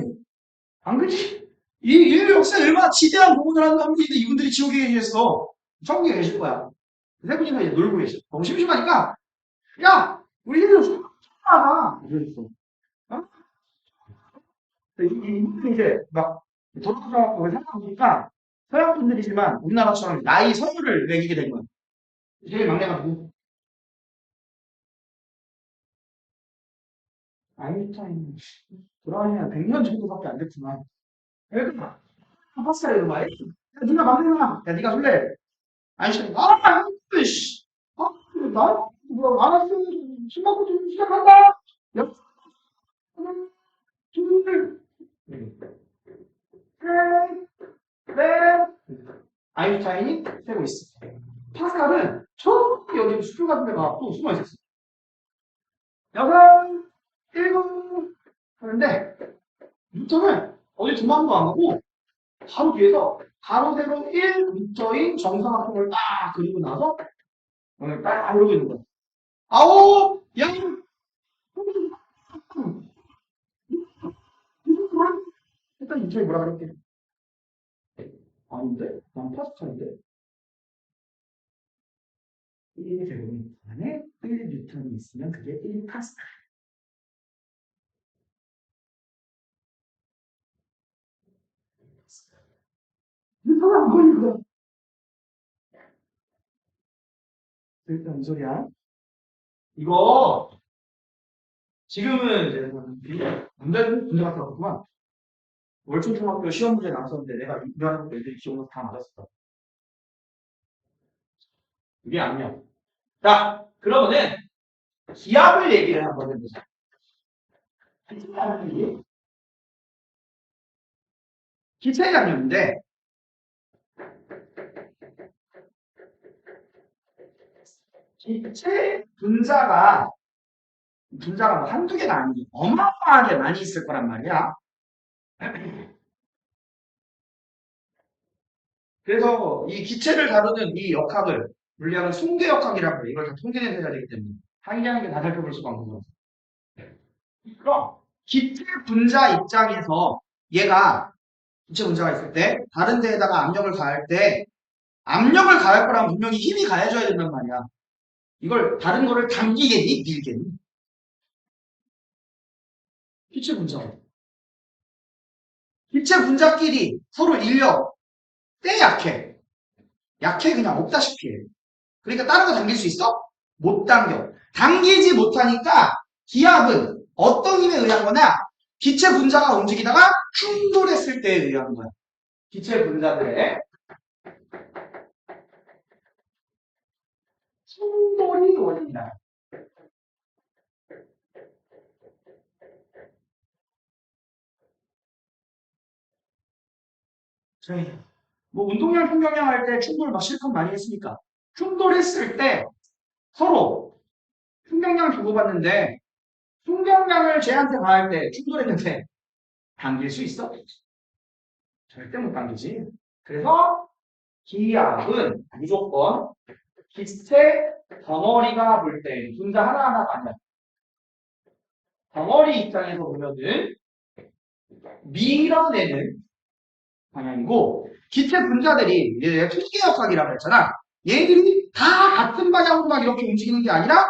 안 그지? 이 역사에 얼마나 지대한 부분을 하는 분인데 이분들이 지옥에 계셨어. 천국에 계실 거야. 세 분이서 이제 놀고 계셔. 너무 심심하니까 야 우리 집에 좀 하자. 이러셨어. 어? 이분들이 이제 막 돌아가서 생각해보니까 서양 분들이지만 우리나라처럼 나이 서열을 매기게 된 거야. 제일 막내가 누구? 아인슈타인. 돌아가시면 100년 정도밖에 안 됐구나. 그러니까 파스칼이 이거 말이야. 야, 네가 막내나? 야, 네가 술래? 아인슈타인. 씨. 뭐, 알았어. 술 먹고 좀 시작한다. 여, 둘, 셋, 넷. 아인슈타인이 세고 있어. 파스칼은 저기 여기 수표 같은 데가 또 숨어 있었어. 여섯, 일곱 하는데 뉴턴은 어디 도망도 안 가고 바로 뒤에서 가로 세로 1m인 정사각형을 딱 그리고 나서 오늘 딱 이러고 있는 거야. 아홉, 양, 일단 인천이 뭐라 그럴게. 아닌데? 난 파스칼인데? 1제곱미터 안에 1뉴턴이 있으면 그게 1파스칼. 뉴턴은 안 보이는 거야. 일단 무슨 소리야? 이거 지금은 이제 남자들 문제 같은 거구만. 월초중학교 시험 문제 나왔었는데 내가 유명한 애들이 기억나서 다 맞았어. 이게 아니야. 자, 그러면은 기압을 얘기를 한번 해보자. 기체량인데 기체 분자가 뭐 한두 개가 아니고 어마어마하게 많이 있을 거란 말이야. 그래서 이 기체를 다루는 이 역학을 물리학은 통계역학이라고 해. 이걸 다 통계내서 해야 되기 때문에 상이라는 게 다 살펴볼 수가 없는 거죠. 그럼 기체 분자 입장에서 얘가 기체 분자가 있을 때 다른 데에다가 압력을 가할 때 압력을 가할 거라면 분명히 힘이 가해져야 된단 말이야. 이걸 다른 거를 당기겠니? 밀겠니? 기체 분자. 기체 분자끼리 서로 인력 때 약해. 약해 그냥 없다시피 해. 그러니까 다른 거 당길 수 있어? 못 당겨. 당기지 못하니까 기압은 어떤 힘에 의한 거냐? 기체 분자가 움직이다가 충돌했을 때에 의한 거야. 기체 분자들의 충돌이 원인이다. 저희 뭐 운동량, 평경량 할 때 충돌 막 실컷 많이 했으니까 충돌했을 때 서로 충격량 주고받는데 충격량을 쟤한테 가할 때 충돌했는데 당길 수 있어? 절대 못 당기지. 그래서 기압은 무조건 기체 덩어리가 볼 때 분자 하나하나가 아니야. 덩어리 입장에서 보면은 밀어내는 방향이고 기체 분자들이 얘 투기역학이라고 했잖아. 얘들이 다 같은 방향으로 막 이렇게 움직이는 게 아니라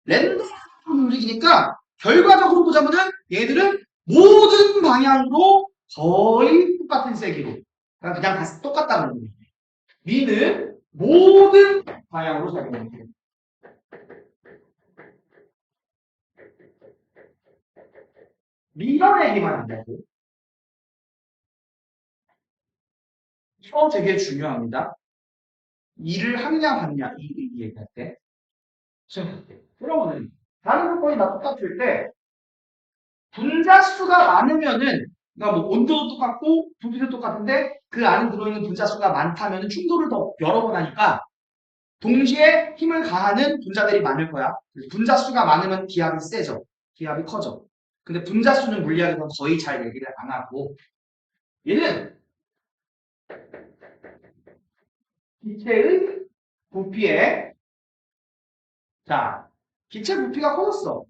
랜덤으로 움직이니까 결과적으로 보자면은 얘들은 모든 방향으로 거의 똑같은 세기로 그냥 다 똑같다는 거예요. 미는 모든 방향으로 작용합니다. 밀어내기만 한다고. 이거 되게 중요합니다. 일을 하느냐 받느냐 이 얘기할 때. 그러면은 다른 조건이 다 똑같을 때 분자수가 많으면은 그러니까 뭐 온도도 똑같고 부피도 똑같은데 그 안에 들어있는 분자수가 많다면 충돌을 더 여러 번 하니까 동시에 힘을 가하는 분자들이 많을 거야. 분자수가 많으면 기압이 세죠. 기압이 커져. 근데 분자수는 물리학에서 거의 잘 얘기를 안 하고 얘는 기체의 부피에 자 기체 부피가 커졌어.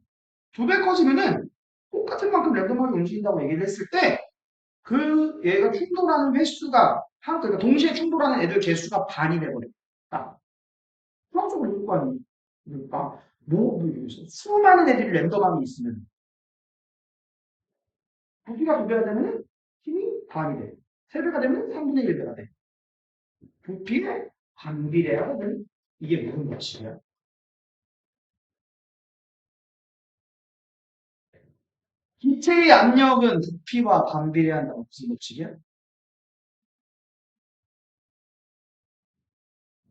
2배 커지면은 똑같은 만큼 랜덤하게 움직인다고 얘기를 했을 때 그 얘가 충돌하는 횟수가 그러니까 동시에 충돌하는 애들 개수가 반이 돼버려. 딱 수학적으로 이럴 거 아니에요. 그러니까 수많은 애들이 랜덤하게 있으면 부피가 2배가 되면 힘이 반이 돼. 3배가 되면 3분의 1배가 돼. 부피의 반비례하거든. 이게 무슨 법칙이야? 기체의 압력은 부피와 반비례한다고 무슨 법칙이야?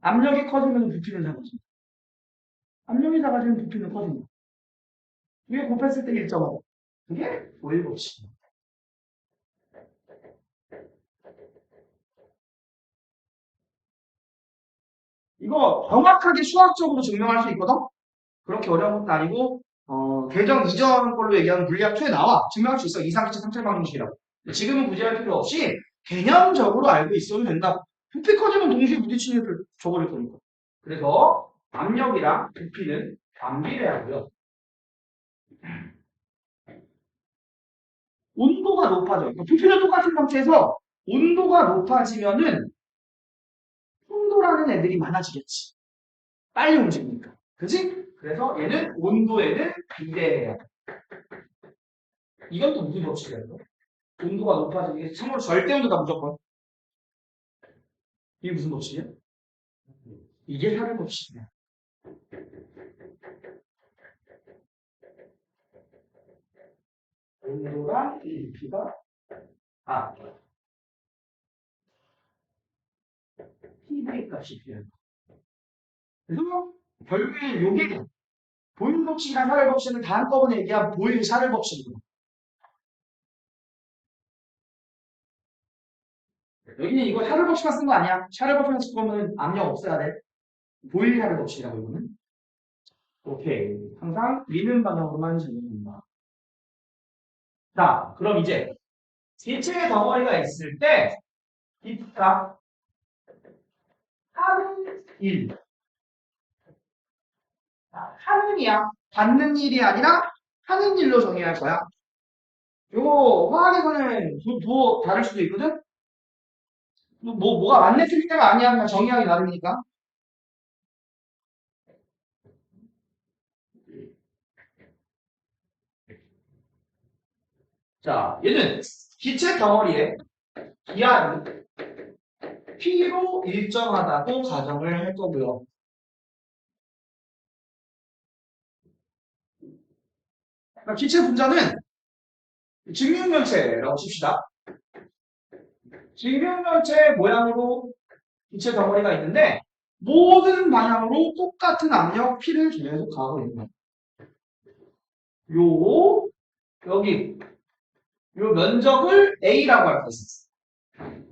압력이 커지면 부피는 작아진다. 압력이 작아지면 부피는 커진다. 이게 곱했을 때 1.5. 그게 보일 법칙이야. 이거 정확하게 수학적으로 증명할 수 있거든? 그렇게 어려운 것도 아니고, 개정 이전 걸로 얘기하면 물리학 2에 나와. 증명할 수 있어. 이상기체 상찰 방정식이라고. 지금은 굳이 할 필요 없이 개념적으로 알고 있어도 된다. 부피 커지면 동시에 부딪히는 애들 줘버릴 거니까. 그래서 압력이랑 부피는 반비례하고요. 온도가 높아져. 그러니까 부피는 똑같은 상태에서 온도가 높아지면은 충돌하는 애들이 많아지겠지. 빨리 움직이니까. 그지? 그래서 얘는 온도에는 비례해야 돼. 이건 또 무슨 법칙이야, 이거? 온도가 높아지는 게 참고로 절대 온도다 무조건. 이게 무슨 법칙이야? 이게 하는 법칙이야. 온도랑 부피가 PV 값이 필요해. 그래서 결국에 요게 보일 법칙이랑 샤를 법칙은 다 한꺼번에 얘기한 보일 샤를 법칙이고 여기는 이거 샤를 법칙만 쓴 거 아니야. 샤를 법칙만 쓴 거면 압력 없어야 돼. 보일 샤를 법칙이라고 이거는. 오케이. 항상 미는 방향으로만 적용된다. 자, 그럼 이제 기체의 덩어리가 있을 때 기타 하는 일. 하는 이야. 받는 일이 아니라 하는 일로 정의할 거야. 요거 화학에서는 뭐 다를 수도 있거든? 뭐가 맞네 틀리냐가 아니야. 그냥 정의하기 나름이니까. 자, 얘는 기체 덩어리에 기압이 P로 일정하다고 가정을 할 거고요. 그러니까 기체 분자는 직육면체라고 칩시다. 직육면체 모양으로 기체 덩어리가 있는데 모든 방향으로 똑같은 압력 P를 계속 가고 있는 거예요. 요 여기 요 면적을 A라고 할 수 있어요.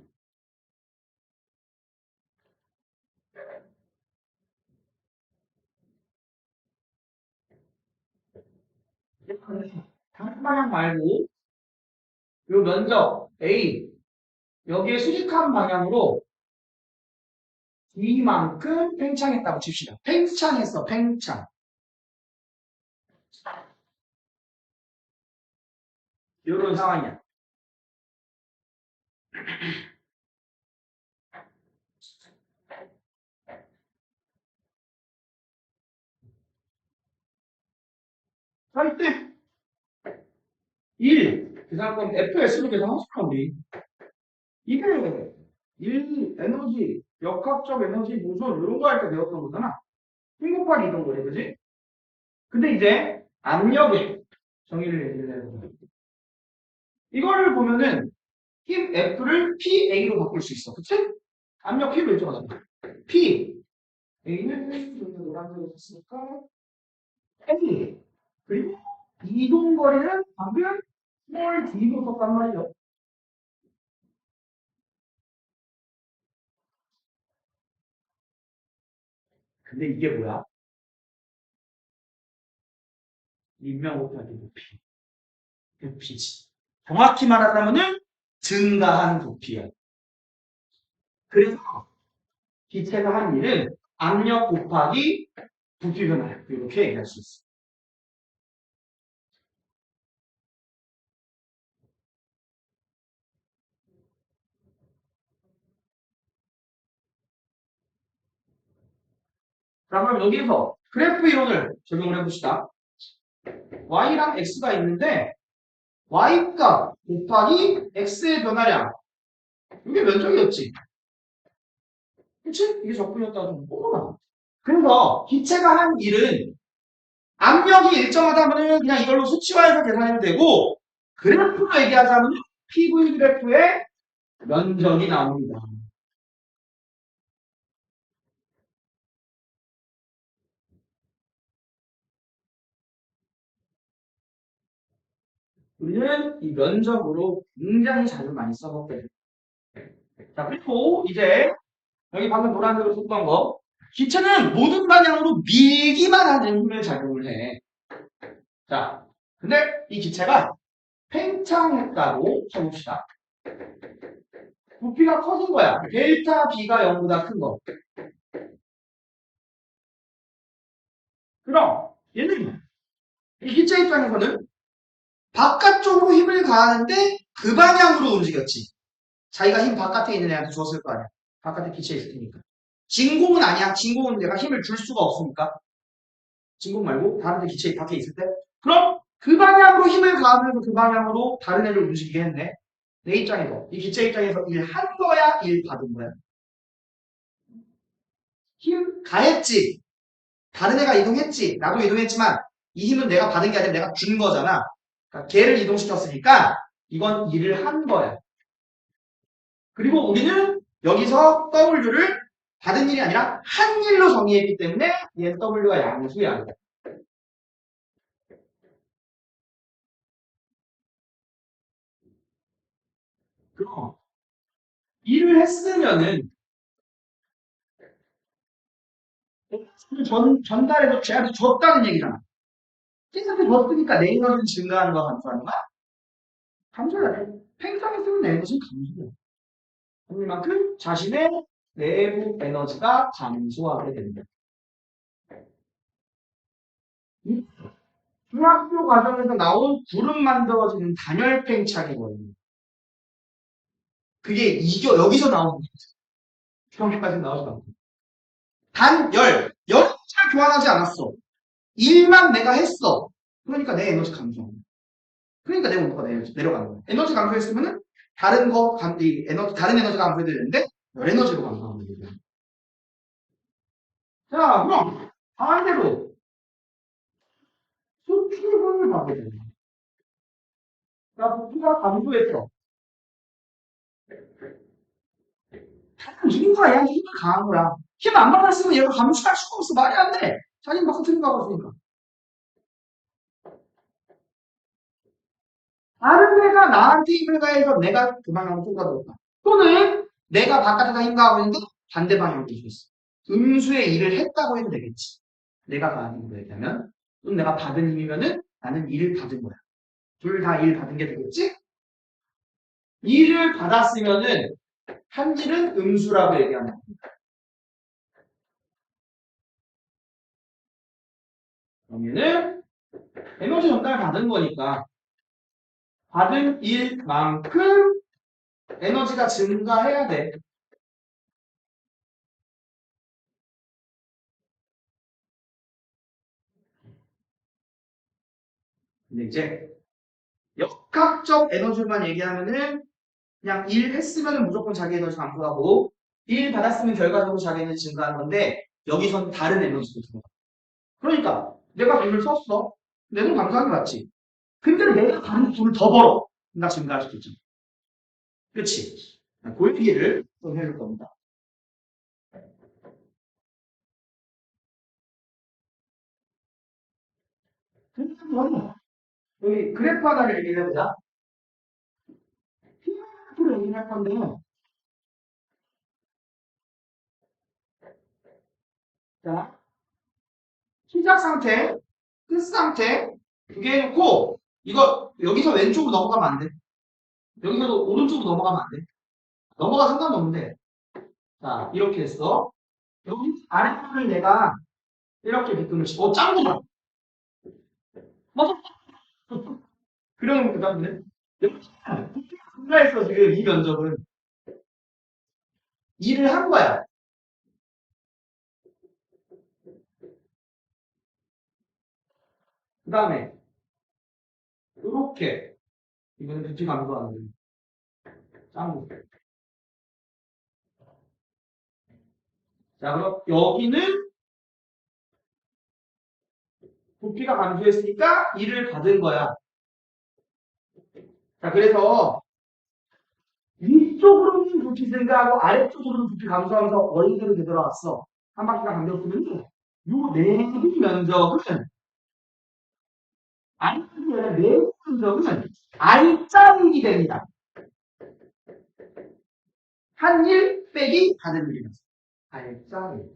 다른 방향 말고 요 면적 A 여기에 수직한 방향으로 D만큼 팽창했다고 칩시다. 팽창했어, 팽창. 이런 상황이야. 할 때 1, 계산권 FS로 계산하시면 돼. 이게 1 에너지, 역학적 에너지 무슨 이런 거 할 때 배웠던 거잖아. 힘 곱하기 이런 거래, 그지? 근데 이제 압력의 정의를 얘기를 해보자. 이거를 보면은 힘 F를 PA로 바꿀 수 있어. 그치? 압력 P로 일정하잖아. P. A는 노란색으로 썼으니까 A. 그리고 이동거리는 방금 small d로 썼단 말이죠. 근데 이게 뭐야? 인명 곱하기 부피. 부피지. 정확히 말하자면은 증가한 부피야. 그래서 기체가 한 일은 압력 곱하기 부피 변화 이렇게 얘기할 수 있어. 자, 그럼 여기서 그래프 이론을 적용을 해봅시다. y랑 x가 있는데 y값 곱하기 x의 변화량 이게 면적이었지. 그치? 이게 적분이었다가 좀 뻔하다. 그래서 기체가 한 일은 압력이 일정하다면 그냥 이걸로 수치화해서 계산해도 되고 그래프로 얘기하자면 PV 그래프의 면적이 나옵니다. 우리는 이 면적으로 굉장히 자주 많이 써먹게 됩니다. 자, 그리고 이제 여기 방금 노란색으로 썼던 거 기체는 모든 방향으로 밀기만 하는 힘을 작용을 해. 자, 근데 이 기체가 팽창했다고 쳐봅시다. 부피가 커진 거야. 델타 B가 0보다 큰 거. 그럼 얘는 이 기체 입장에서는 바깥쪽으로 힘을 가하는데 그 방향으로 움직였지. 자기가 힘 바깥에 있는 애한테 줬을 거 아니야. 바깥에 기체에 있을 테니까. 진공은 아니야. 진공은 내가 힘을 줄 수가 없으니까. 진공 말고 다른 데 기체 밖에 있을 때. 그럼 그 방향으로 힘을 가하면서 그 방향으로 다른 애를 움직이게 했네. 내 입장에서. 이 기체 입장에서 일 한 거야? 일 받은 거야? 힘 가했지. 다른 애가 이동했지. 나도 이동했지만 이 힘은 내가 받은 게 아니라 내가 준 거잖아. 그러니까 걔를 이동시켰으니까 이건 일을 한 거야. 그리고 우리는 여기서 W를 받은 일이 아니라 한 일로 정의했기 때문에 얘는 W가 양수야. 그럼 일을 했으면은 전달해서 쟤한테 줬다는 얘기잖아. 쟤한테 줬으니까 내 에너지는 증가하는 거야, 감소하는 거야? 감소해야 돼. 팽창했으면 내 에너지는 감소해. 그만큼 자신의 내부 에너지가 감소하게 된다. 이 중학교 과정에서 나온 구름 만들어지는 단열 팽창이거든요. 그게 여기서 나오는 거죠. 중학교까지 나오지 않고. 단열, 열을 잘 교환하지 않았어. 일만 내가 했어. 그러니까 내 에너지 감소. 그러니까 내 온도가 내려가는 거야. 에너지 감소했으면은 다른 에너지가 감소해야 되는데 열 에너지로 감소하는 거죠. 자, 그럼 반대로 수축을 봐보자. 자, 부피가 감소했어. 누군가 얘한테 힘이 강한 거야. 힘 안 받았으면 얘가 감수할 수가 없어. 말이 안 돼. 자기는 막 흐트린 거 하고 있으니까. 다른 애가 나한테 힘을 가해서 내가 그 방향으로 쏟아졌다. 또는 내가 바깥에서 힘 가하고 있는데 반대 방향으로 뛸 수 있어. 음수의 일을 했다고 해도 되겠지. 내가 가한 힘으로 얘기하면. 또는 내가 받은 힘이면은 나는 일을 받은 거야. 둘 다 일 받은 게 되겠지? 일을 받았으면은 한질은 음수라고 얘기하는 거야. 그러면은 에너지 전달 받은 거니까 받은 일만큼 에너지가 증가해야 돼. 근데 이제 역학적 에너지만 얘기하면은 그냥 일 했으면 무조건 자기 에너지 감소하고 일 받았으면 결과적으로 자기 에너지 증가하는 건데 여기선 다른 에너지도 들어가. 그러니까 내가 돈을 썼어. 내 돈 감소한 게 맞지. 근데 내가 다른 돈을 더 벌어. 나 증가할 수도 있잖아. 그치? 그 얘기를 좀 해줄 겁니다. 그럼 여기 그래프 하나를 얘기해 보자. 그래프를 얘기할 건데, 자, 시작 상태, 끝 상태 두 개 해놓고, 이거 여기서 왼쪽으로 넘어가면 안 돼. 여기서도 오른쪽으로 넘어가면 안 돼. 넘어가 상관없는데, 자, 이렇게 했어. 여기 아래쪽을 내가 이렇게 비틀면, 짱구다. 맞아. 그러면 그 다음에, 여기 분가했어, 지금 이 면적은. 일을 한 거야. 그 다음에, 이렇게. 이거는 부피 감소하는 짱구. 자, 그럼 여기는 부피가 감소했으니까 일을 받은 거야. 자, 그래서 위쪽으로는 부피 증가하고 아래쪽으로는 부피 감소하면서 원래대로 되돌아왔어. 한 바퀴가 감겼으면 요 내부 면적은 내부 면적은 R자일이 됩니다. 한 일 빼기 받은 일이면서 R자일.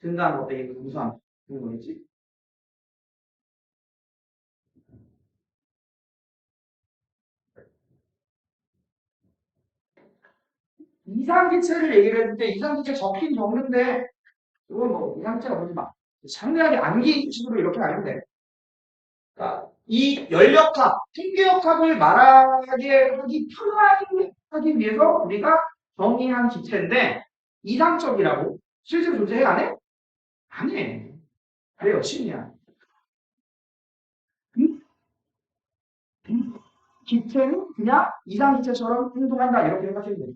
증가한 거 빼기 감소한 그런 거겠지? 이상기체를 얘기를 했을 때 이상기체 적긴 적는데 이건 뭐 이상기체가 보지 마. 상대하게 암기식으로 이렇게 알면 돼. 그러니까 이 연력합, 통계역합을 말하게 하기 편하게 하기 위해서 우리가 정의한 기체인데 이상적이라고 실제로 존재해 안 해? 안 해. 그래요, 신이야. 기체는 그냥 이상기체처럼 행동한다 이렇게 생각해도 돼.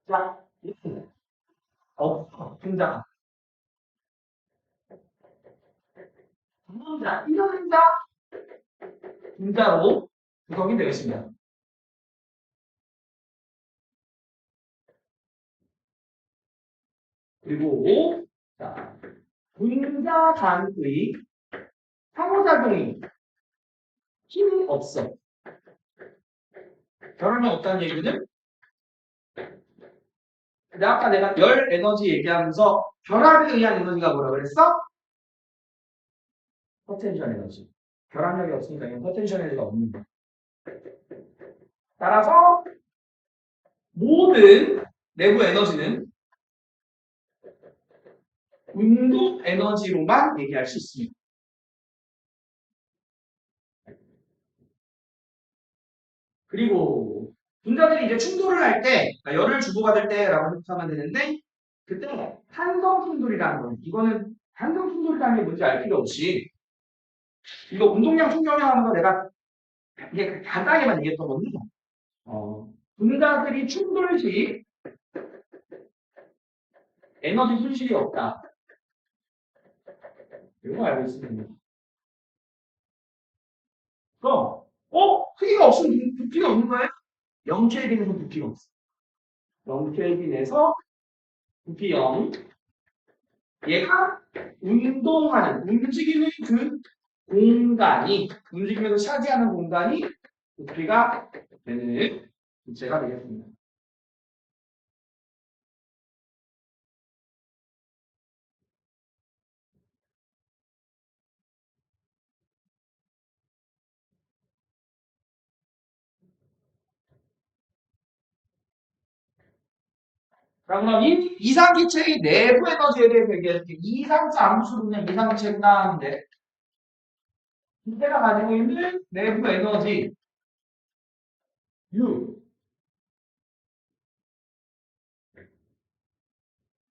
자, 이렇게 등장. 자, 이런 등자로 구성이 되겠습니다. 그리고 자, 분자 간의 상호작용이 힘이 없어. 결함이 없다는 얘기는 아까 내가 열 에너지 얘기하면서 결합에 의한 에너지가 뭐라 그랬어? 포텐셜 에너지. 결합력이 없으니까 이건 포텐셜 에너지가 없는 거야. 따라서 모든 내부 에너지는 운동 에너지로만 얘기할 수 있습니다. 그리고 분자들이 이제 충돌을 할 때, 그러니까 열을 주고받을 때라고 생각하면 되는데, 그때 한성 충돌이라는 거예요. 이거는 한성 충돌이라는 게 뭔지 알 필요 없이, 이거 운동량 충격량 하는 거 내가 이게 간단하게만 얘기했던 건데, 분자들이 충돌 시 에너지 손실이 없다. 이거 알고 있습니다. 그럼, 크기가 없으면 부피가 없는 거예요? 0켈빈에서 부피가 없어. 0켈빈에서 부피 0. 얘가 운동하는, 움직이는 그 공간이, 움직이면서 차지하는 공간이 부피가 되는 기체가 되겠습니다. 자, 그럼 이 이상기체의 내부 에너지에 대해서 얘기해줄게. 이상자 함수로 그냥 이상기체 나왔는데, 기체가 가지고 있는 내부 에너지, U.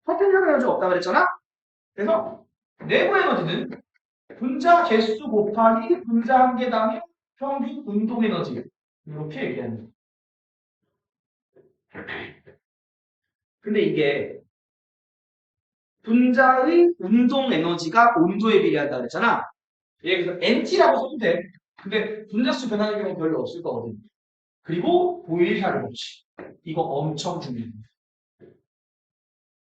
포텐셜 에너지가 없다고 그랬잖아? 그래서 내부 에너지는 분자 개수 곱하기 분자 한 개당의 평균 운동 에너지. 이렇게 얘기하는 거예요. 근데 이게 분자의 운동 에너지가 온도에 비례한다 그랬잖아. 여기서 NT라고 써도 돼. 근데 분자수 변하는 경우 별로 없을 거거든. 그리고 보일샤르 법칙. 이거 엄청 중요해.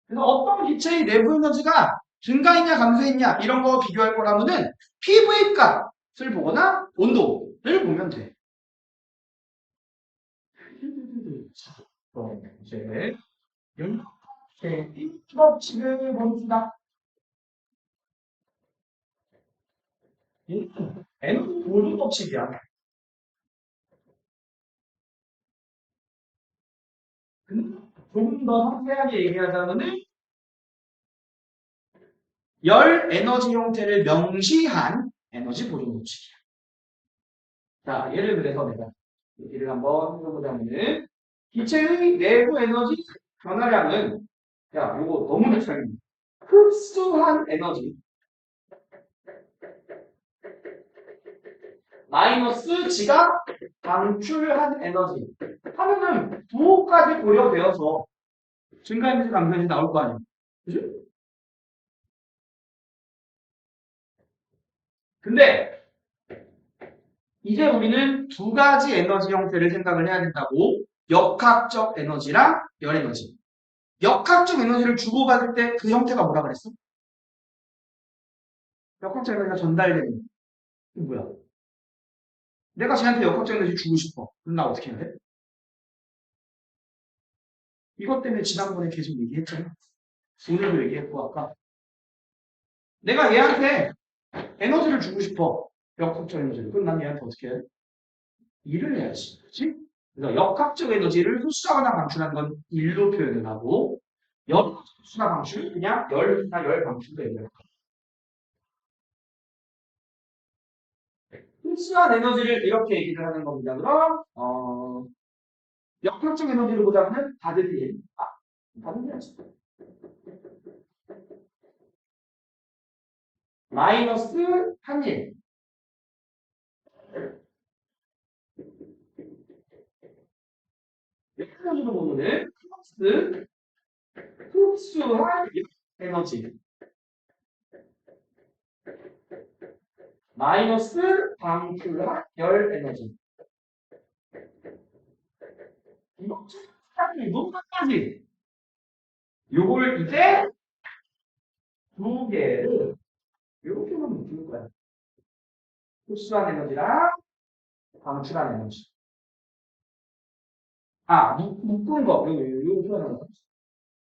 그래서 어떤 기체의 내부 에너지가 증가했냐 감소했냐 이런 거 비교할 거라면은 PV 값을 보거나 온도를 보면 돼. 자, 그럼 이제 이렇게 법칙을 봅시다. N은 보존 법칙이야. 근데 조금 더 상세하게 얘기하자면은 열 에너지 형태를 명시한 에너지 보존 법칙이야. 자, 예를 들어서 내가 얘기를 한번 해보자면은 기체의 내부 에너지 변화량은 야, 이거 너무 대창이야. 흡수한 에너지 마이너스 지가 방출한 에너지 하면은 부호까지 고려되어서 증가했는지 감소했는지 나올 거 아니야. 그지? 근데 이제 우리는 두 가지 에너지 형태를 생각을 해야 된다고. 역학적 에너지랑 열 에너지. 역학적 에너지를 주고받을 때 그 형태가 뭐라 그랬어? 역학적 에너지가 전달되는. 이게 뭐야? 내가 쟤한테 역학적 에너지 주고 싶어. 그럼 나 어떻게 해야 돼? 이것 때문에 지난번에 계속 얘기했잖아. 오늘도 얘기했고 아까. 내가 얘한테 에너지를 주고 싶어. 역학적 에너지를. 그럼 난 얘한테 어떻게 해야 돼? 일을 해야지. 그렇지? 그래서 역학적 에너지를 흡수하거나 방출하는 건 일로 표현을 하고 흡수나 방출 그냥 열이나 열 방출도 얘기해요. 흡수한 에너지를 이렇게 얘기를 하는 겁니다. 그럼 역학적 에너지를 보자면 받은 일. 받은 일 마이너스 한 일. 에너지로 보면은 플러스 흡수한 에너지 마이너스 방출한 열 에너지. 이거 너무 끝까지. 요걸 이제 두 개를 이렇게만 묶는 거야. 흡수한 에너지랑 방출한 에너지. 아, 묶은 거. 요거 표현하는 거.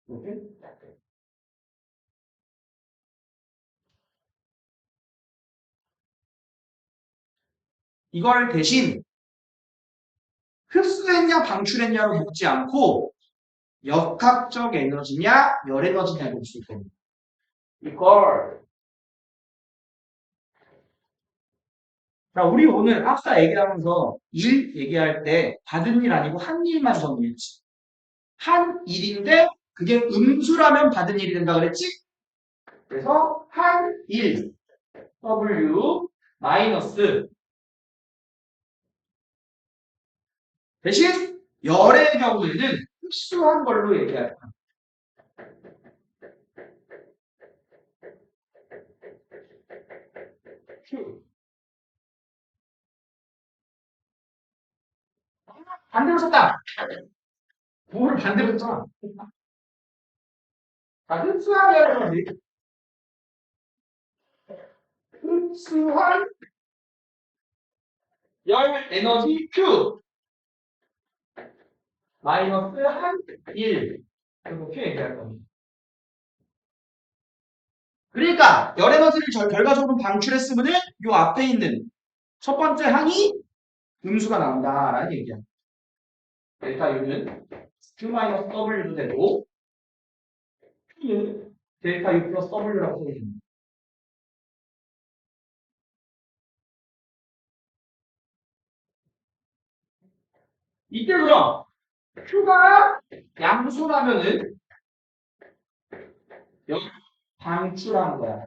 이렇게. 이걸 대신 흡수했냐 방출했냐로 묶지 않고 역학적 에너지냐 열 에너지냐로 묶을 겁니다. 이걸 자, 우리 오늘 아까 얘기하면서 일 얘기할 때 받은 일 아니고 한 일만 정리했지. 한 일인데 그게 음수라면 받은 일이 된다 그랬지? 그래서 한 일 W 마이너스 대신 열의 경우에는 흡수한 걸로 얘기할 거야. Q. 반대로 썼다. 부호를 반대로 썼잖아. 자, 흡수한 열의 경우 흡수한 열 에너지 Q 마이너스 한 1. 이렇게 얘기할 겁니다. 그러니까 열 에너지를 결과적으로 방출했으면은 요 앞에 있는 첫 번째 항이 음수가 나온다라는 얘기야. 델타 U는 Q-W도 되고 P는 델타 U 플러스 W라고 써줍니다. 이때 그럼 Q가 양수라면은 여기 방출한 거야.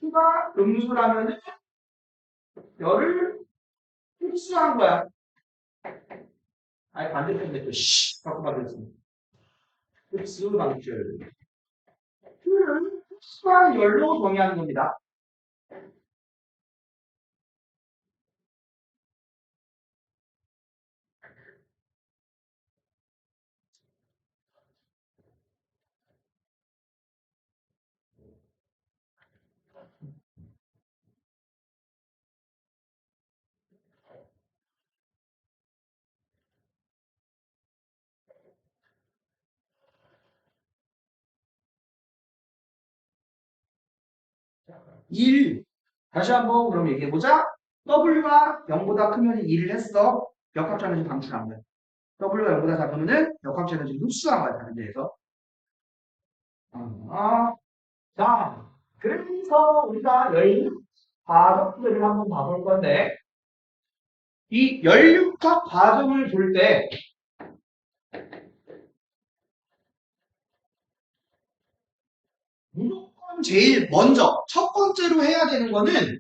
Q가 음수라면은 열을 흡수한 거야. 아니 반대편인데 또 갖고 만들었습니다. 흡수 방출. Q를 흡수한 열로 정의하는 겁니다. 1. 다시 한번 그럼 얘기해보자. W가 0보다 크면 1을 했어. 역학적 에너지 방출한 거야. W가 0보다 작으면은 역학적 에너지 흡수한 거야. 다른 데에서. 자, 그래서 우리가 과정들을 한번 봐볼 건데 이 연륙학 과정을 볼 때 무조건 제일 먼저 첫 번째로 해야 되는 거는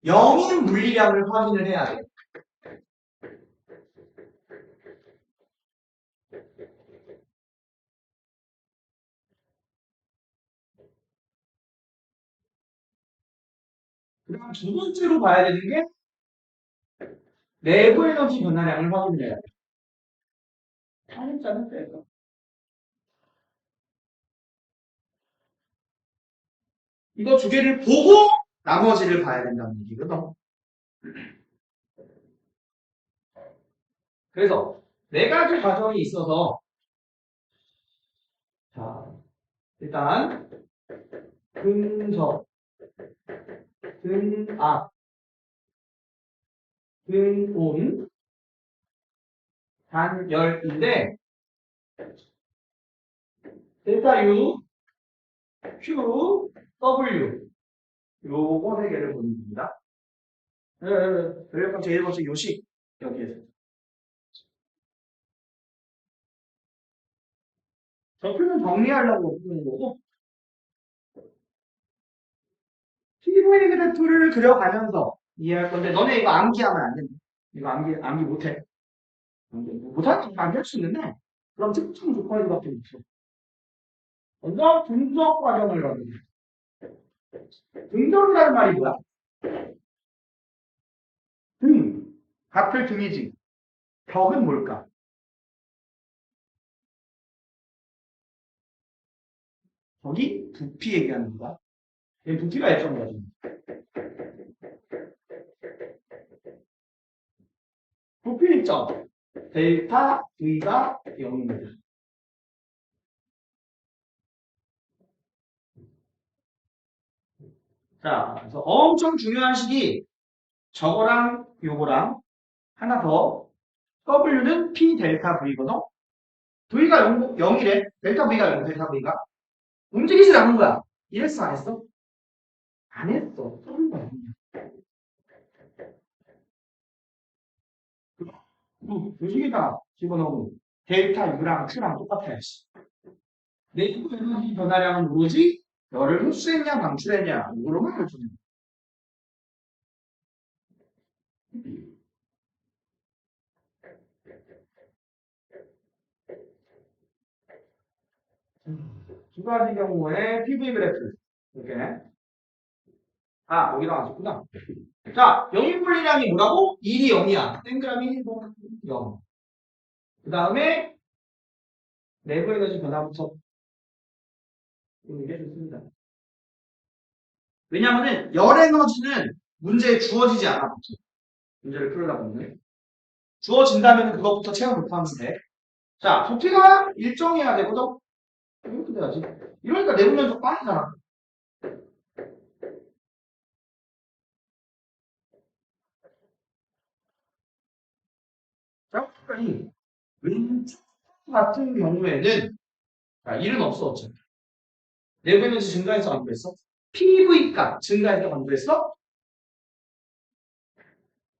영인 물리량을 확인을 해야 돼. 그다음 두 번째로 봐야 되는 게 내부 에너지 변화량을 확인을 해야 돼. 한자는 빼고. 이거 두 개를 보고 나머지를 봐야 된다는 얘기거든. 그래서 네 가지 과정이 있어서 자, 일단 근접, 근압, 근온, 단열인데 델타 U, Q, W 요거 세 개를 보는 겁니다. 전력값 제일 번째 요식 여기에서 적표는 정리하려고 보는 거고 TV 그래프를 그려가면서 이해할 건데 너네 이거 암기하면 안 된다. 이거 암기 못해. 못할 수 있는데 그럼 특정 조건에서밖에 없어. 먼저 분석 과정을 가는 거야. 등적이라는 말이 뭐야? 등. 같을 등이지. 격은 뭘까? 거기 부피 얘기하는 거야. 얘 부피가 일정 거지. 부피 일정. 델타 V가 0입니다. 자, 그래서 엄청 중요한 식이 저거랑 요거랑 하나 더 W는 P 델타 V거든? V가 0이래. 델타 V가 0, 델타 V가. 움직이지 않는 거야. 이랬어, 안 했어? 안 했어. W가 0이야. 요식에다 집어넣으면 델타 U랑 Q랑 똑같아야지. 내부 에너지 변화량은 뭐지? 열을 흡수했냐, 방출했냐. 이거로만 알려주는 두 가지 경우에 PV 그래프. 이렇게. 아, 여기다 놨구나. 자, 영입 분리량이 뭐라고? 1이 0이야. 땡그라미 0. 그 다음에 내부 에너지 변화부터 보는 게 좋습니다. 왜냐하면 열 에너지는 문제에 주어지지 않아. 문제를 풀다 보면. 주어진다면 그것부터 체험 못하면 돼. 자, 부피가 일정해야 되거든? 이렇게 돼야지. 이러니까 내부 면적 빠르잖아. 자, 그러니까 왼쪽 같은 경우에는 자, 일은 없어 어차피. 내부 에너지 증가해서 안 그랬어? PV 값 증가해서 안 그랬어?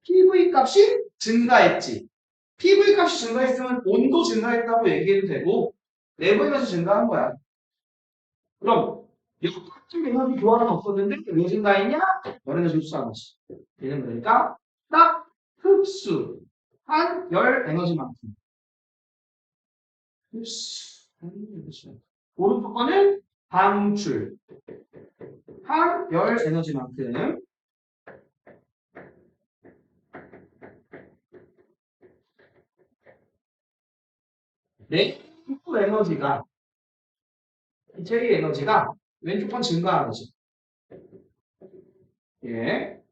PV 값이 증가했지. PV 값이 증가했으면 온도 증가했다고 얘기해도 되고 내부 에너지 증가한 거야. 그럼 역학적 에너지 교환은 없었는데 왜 증가했냐? 열 에너지 흡수한 거지. 얘는 그러니까 딱 흡수한 열 에너지만큼. 흡수. 오른쪽 거는 방출. 한 열 에너지만큼 내부 에너지가 이체의 에너지가 왼쪽 건 증가하는 거지. 예.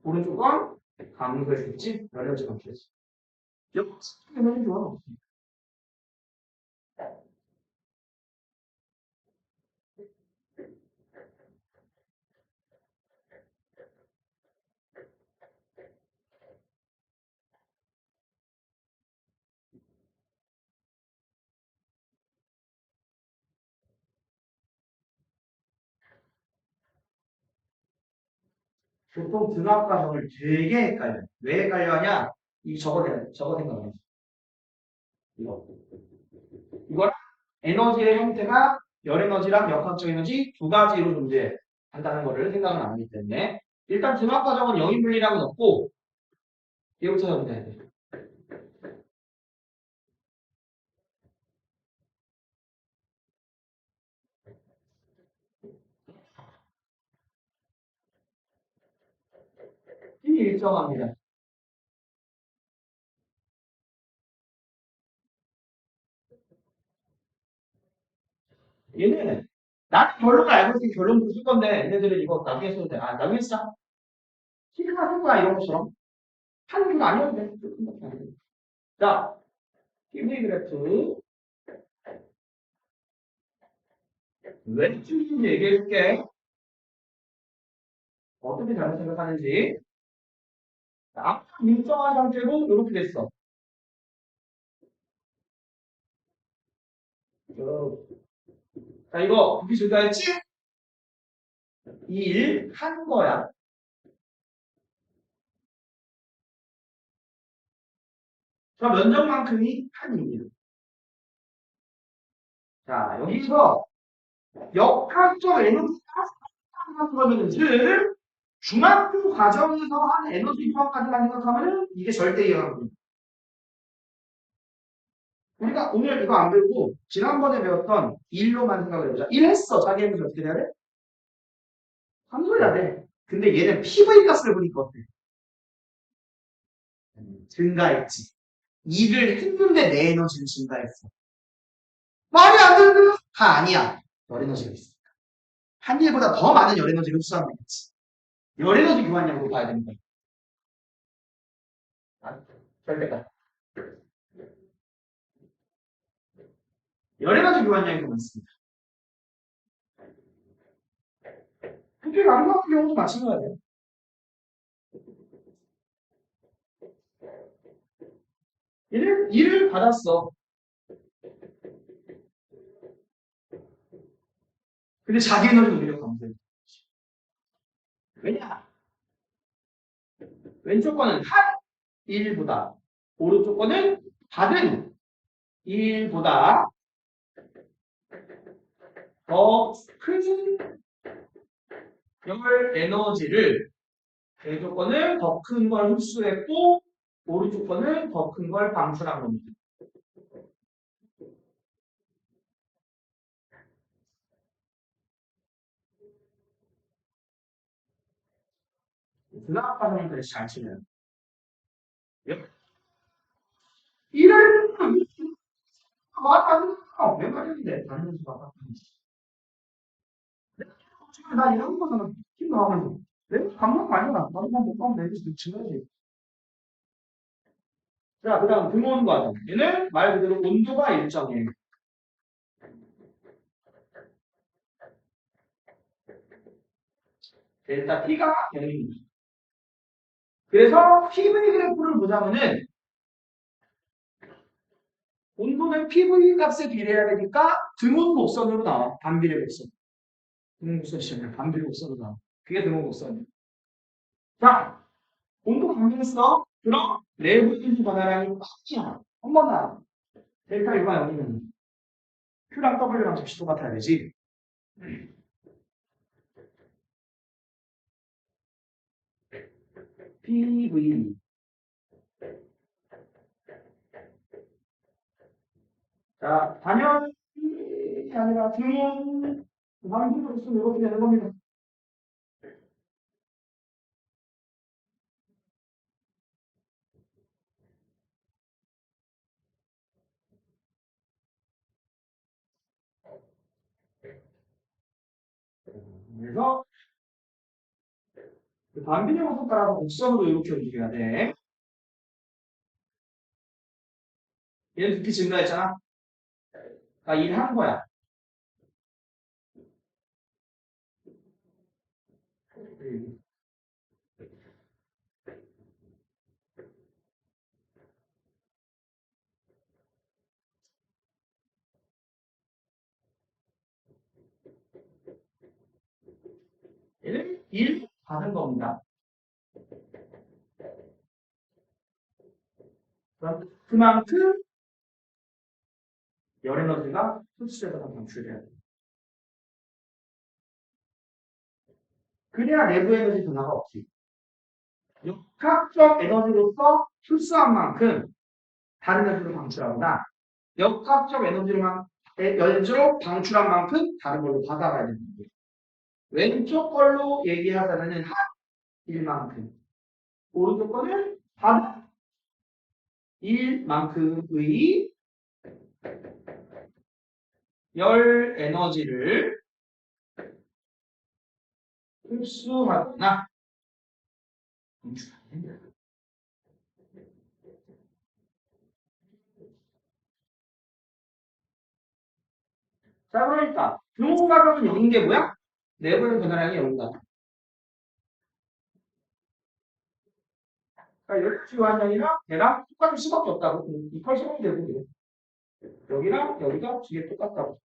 오른쪽 건 감소했겠지? 열 에너지 감소했어. 역시 에너지 교환 없습니다. 보통 등압 과정을 되게 헷갈려. 왜 헷갈려 하냐? 저거 생각나지. 이거. 이거랑 에너지의 형태가 열 에너지랑 역학적 에너지 두 가지로 존재한다는 거를 생각을 안 하기 때문에 일단 등압 과정은 영인 분리량은 없고 얘부터 하면 돼. 힘이 일정합니다. 얘는 나는 결론을 알고 있으니 결론도 쓸 건데 얘네들은 이거 나중에 써도 돼. 아 나중에 쓰자. 시그마 쓸 거야 이런 것처럼. 하는 줄 아니어도 돼. 자, TV 그래프 왜 틀린지 얘기해줄게. 어떻게 잘못 생각하는지. 아까 일정한 상태로 이렇게 됐어. 자, 이거 보기 줄까 했지? 2일 한 거야. 저 면적만큼이 한입니다. 자, 여기서 역학적 에너지가 상승하는 거면은 즉 중학교 과정에서 한 에너지 조합까지만 생각하면은 이게 절대 이해가 안 됩니다. 우리가 오늘 이거 안 배우고 지난번에 배웠던 1로만 생각을 해보자. 1 했어. 자기 에너지 어떻게 돼야 돼? 함수해야 돼. 근데 얘는 PV 값을 보니까 어때? 증가했지. 일을 했는데 내 에너지는 증가했어. 말이 안 되는 거야? 다 아니야. 열 에너지가 있어. 한 일보다 더 많은 열 에너지를 흡수하면 되겠지. 열 에너지 교환량으로 봐야 되는 거야. 아, 절대가. 열 에너지 교환량이 더 많습니다. 그게 아름다운 경우도 마찬가지예요. 일을 받았어. 근데 자기 에너지는 오히려 감소해. 왜냐? 왼쪽 거는 한 일보다 오른쪽 거는 받은 일보다 더 큰 열 에너지를 왼쪽 거는 더 큰 걸 흡수했고 오른쪽 거는 더 큰 걸 방출한 겁니다. 드나파 과정은 그래서 잘 치네요. 일을 맞아. 왜 말인데 다른 수가 지금 나 이런 거잖아. 힘 나오면서. 내가 감각 아니야. 나도 못 가면 내가 지금. 자, 그 다음 등온 과정. 얘는 말 그대로 온도가 일정해. 델타 T가 0입니다. 그래서 PV 그래프를 보자면은 온도는 PV 값에 비례해야 되니까 등온 곡선으로 나와. 반비례 곡선. 등온 곡선이잖아요. 반비례 곡선으로 나와. 그게 등온 곡선이에요. 자, 온도가 변했어. 그럼 내부 인수 변화량이 빡이야. 한 번 나. 델타 U가 0이면 Q랑 W랑 접시 똑같아야 되지. PV. 자, 단연이 아니라 등은 방식으로 쓰면 이렇게 되는 겁니다. 그래서 반비례 고속 따라서 곡선으로 이렇게 움직여야 돼. 얘는 두피 증가했잖아. 나 일한 거야. 얘는 일 받은 겁니다. 그럼 그만큼 열 에너지가 흡수돼서 방출돼야 돼. 그래야 내부 에너지 변화가 없지. 역학적 에너지로서 흡수한 만큼 다른 에너지로 방출하거나 역학적 에너지로 방출한 만큼 다른 걸로 받아가야 되는 거예요. 왼쪽 걸로 얘기하자면 한 일만큼, 오른쪽 거는 한 일만큼의 열 에너지를 흡수하거나 방출합니다. 자, 그러니까 분모가격은 0인 게 뭐야? 내부의 변화량이 0이다. 그러니까 열주 한량이랑 얘랑 똑같을 수밖에 없다고. 이퀄 수밖에 되고 여기랑 여기가 뒤에 똑같다고.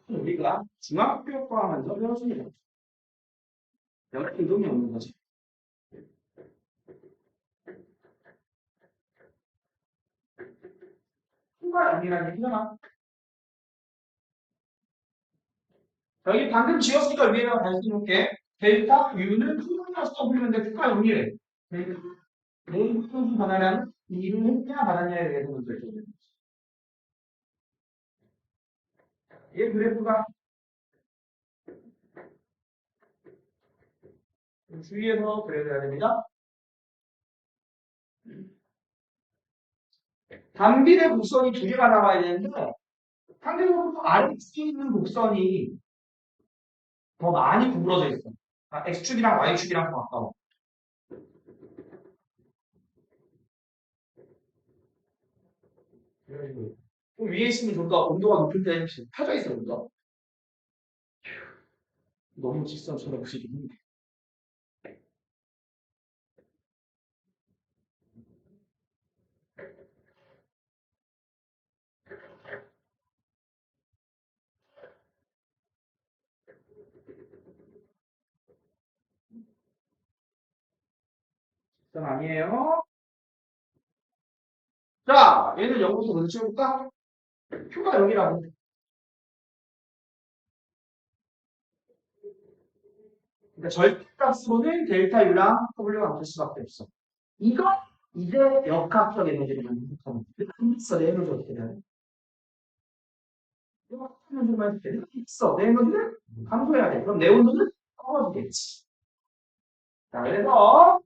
우리가 중학교 과하면서 배웠습니다. 여기 이동이 없는 거지. 수가 0이라는 얘기잖아. 여기 방금 지었으니까 위에다가 다시 써놓을게. 델타 U는 T분이라서 W인데 Q가 0이래. 그러니까 내부의 변화량은 2를 했냐 받았냐에 대해서 문제를 줘야 되는 거지. 얘 그래프가 주위에서 그려야 됩니다. 단비례 곡선이 두 개가 나와야 되는데 상대적으로 아래쪽에 있는 곡선이 더 많이 구부러져 있어. X축이랑 Y축이랑 더 가까워. 그래가지고 좀 위에 있으면 좀 더 온도가 높을 때 펴져 있어, 좀 더. 너무 직선처럼 보시기 힘들어. 직선 아니에요. 자, 얘는 0부터 먼저 치워볼까? Q가 0이라고. 그러니까 절대값으로는 델타 U랑 W가 같을 수밖에 없어. 이거 이제 역학적 에너지를 만드는 거야. 있어, 내 에너지 어떻게 되냐? 이거 에너지만 있어, 내 에너지를 감소해야 돼. 그럼 내 온도는 떨어지겠지. 자, 그래서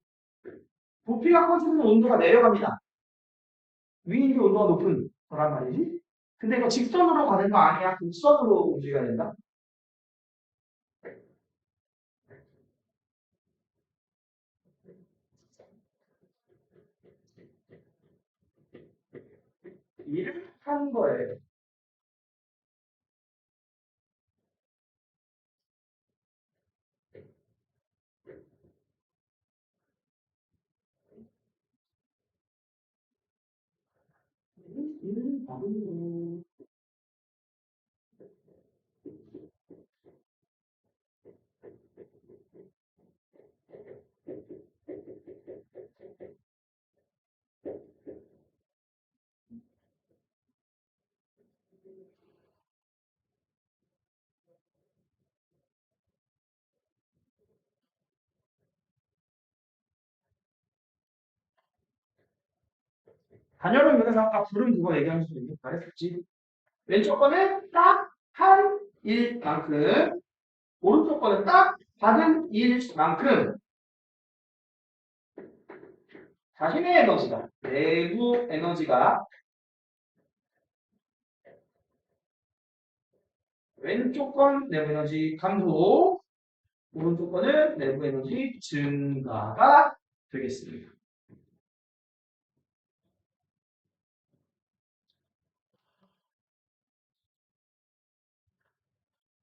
부피가 커지면 온도가 내려갑니다. 위인이 온도가 높은 거란 말이지. 근데 이거 직선으로 가는 거 아니야? 곡선으로 움직여야 된다. 일을 한 거예요. 일을 받은 거. 단열을 위해서 아까 부른 그거 얘기하는 수 있는 잘했었지. 왼쪽 거는 딱 한 일만큼, 오른쪽 거는 딱 받은 일만큼 자신의 에너지가, 내부 에너지가 왼쪽 건 내부 에너지 감소, 오른쪽 거는 내부 에너지 증가가 되겠습니다.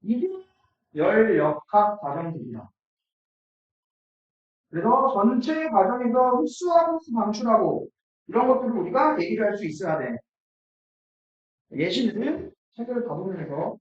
이게 열역학 과정들이다. 그래서 전체 과정에서 흡수하고 방출하고 이런 것들을 우리가 얘기를 할 수 있어야 돼. 예시는 책을 가보면서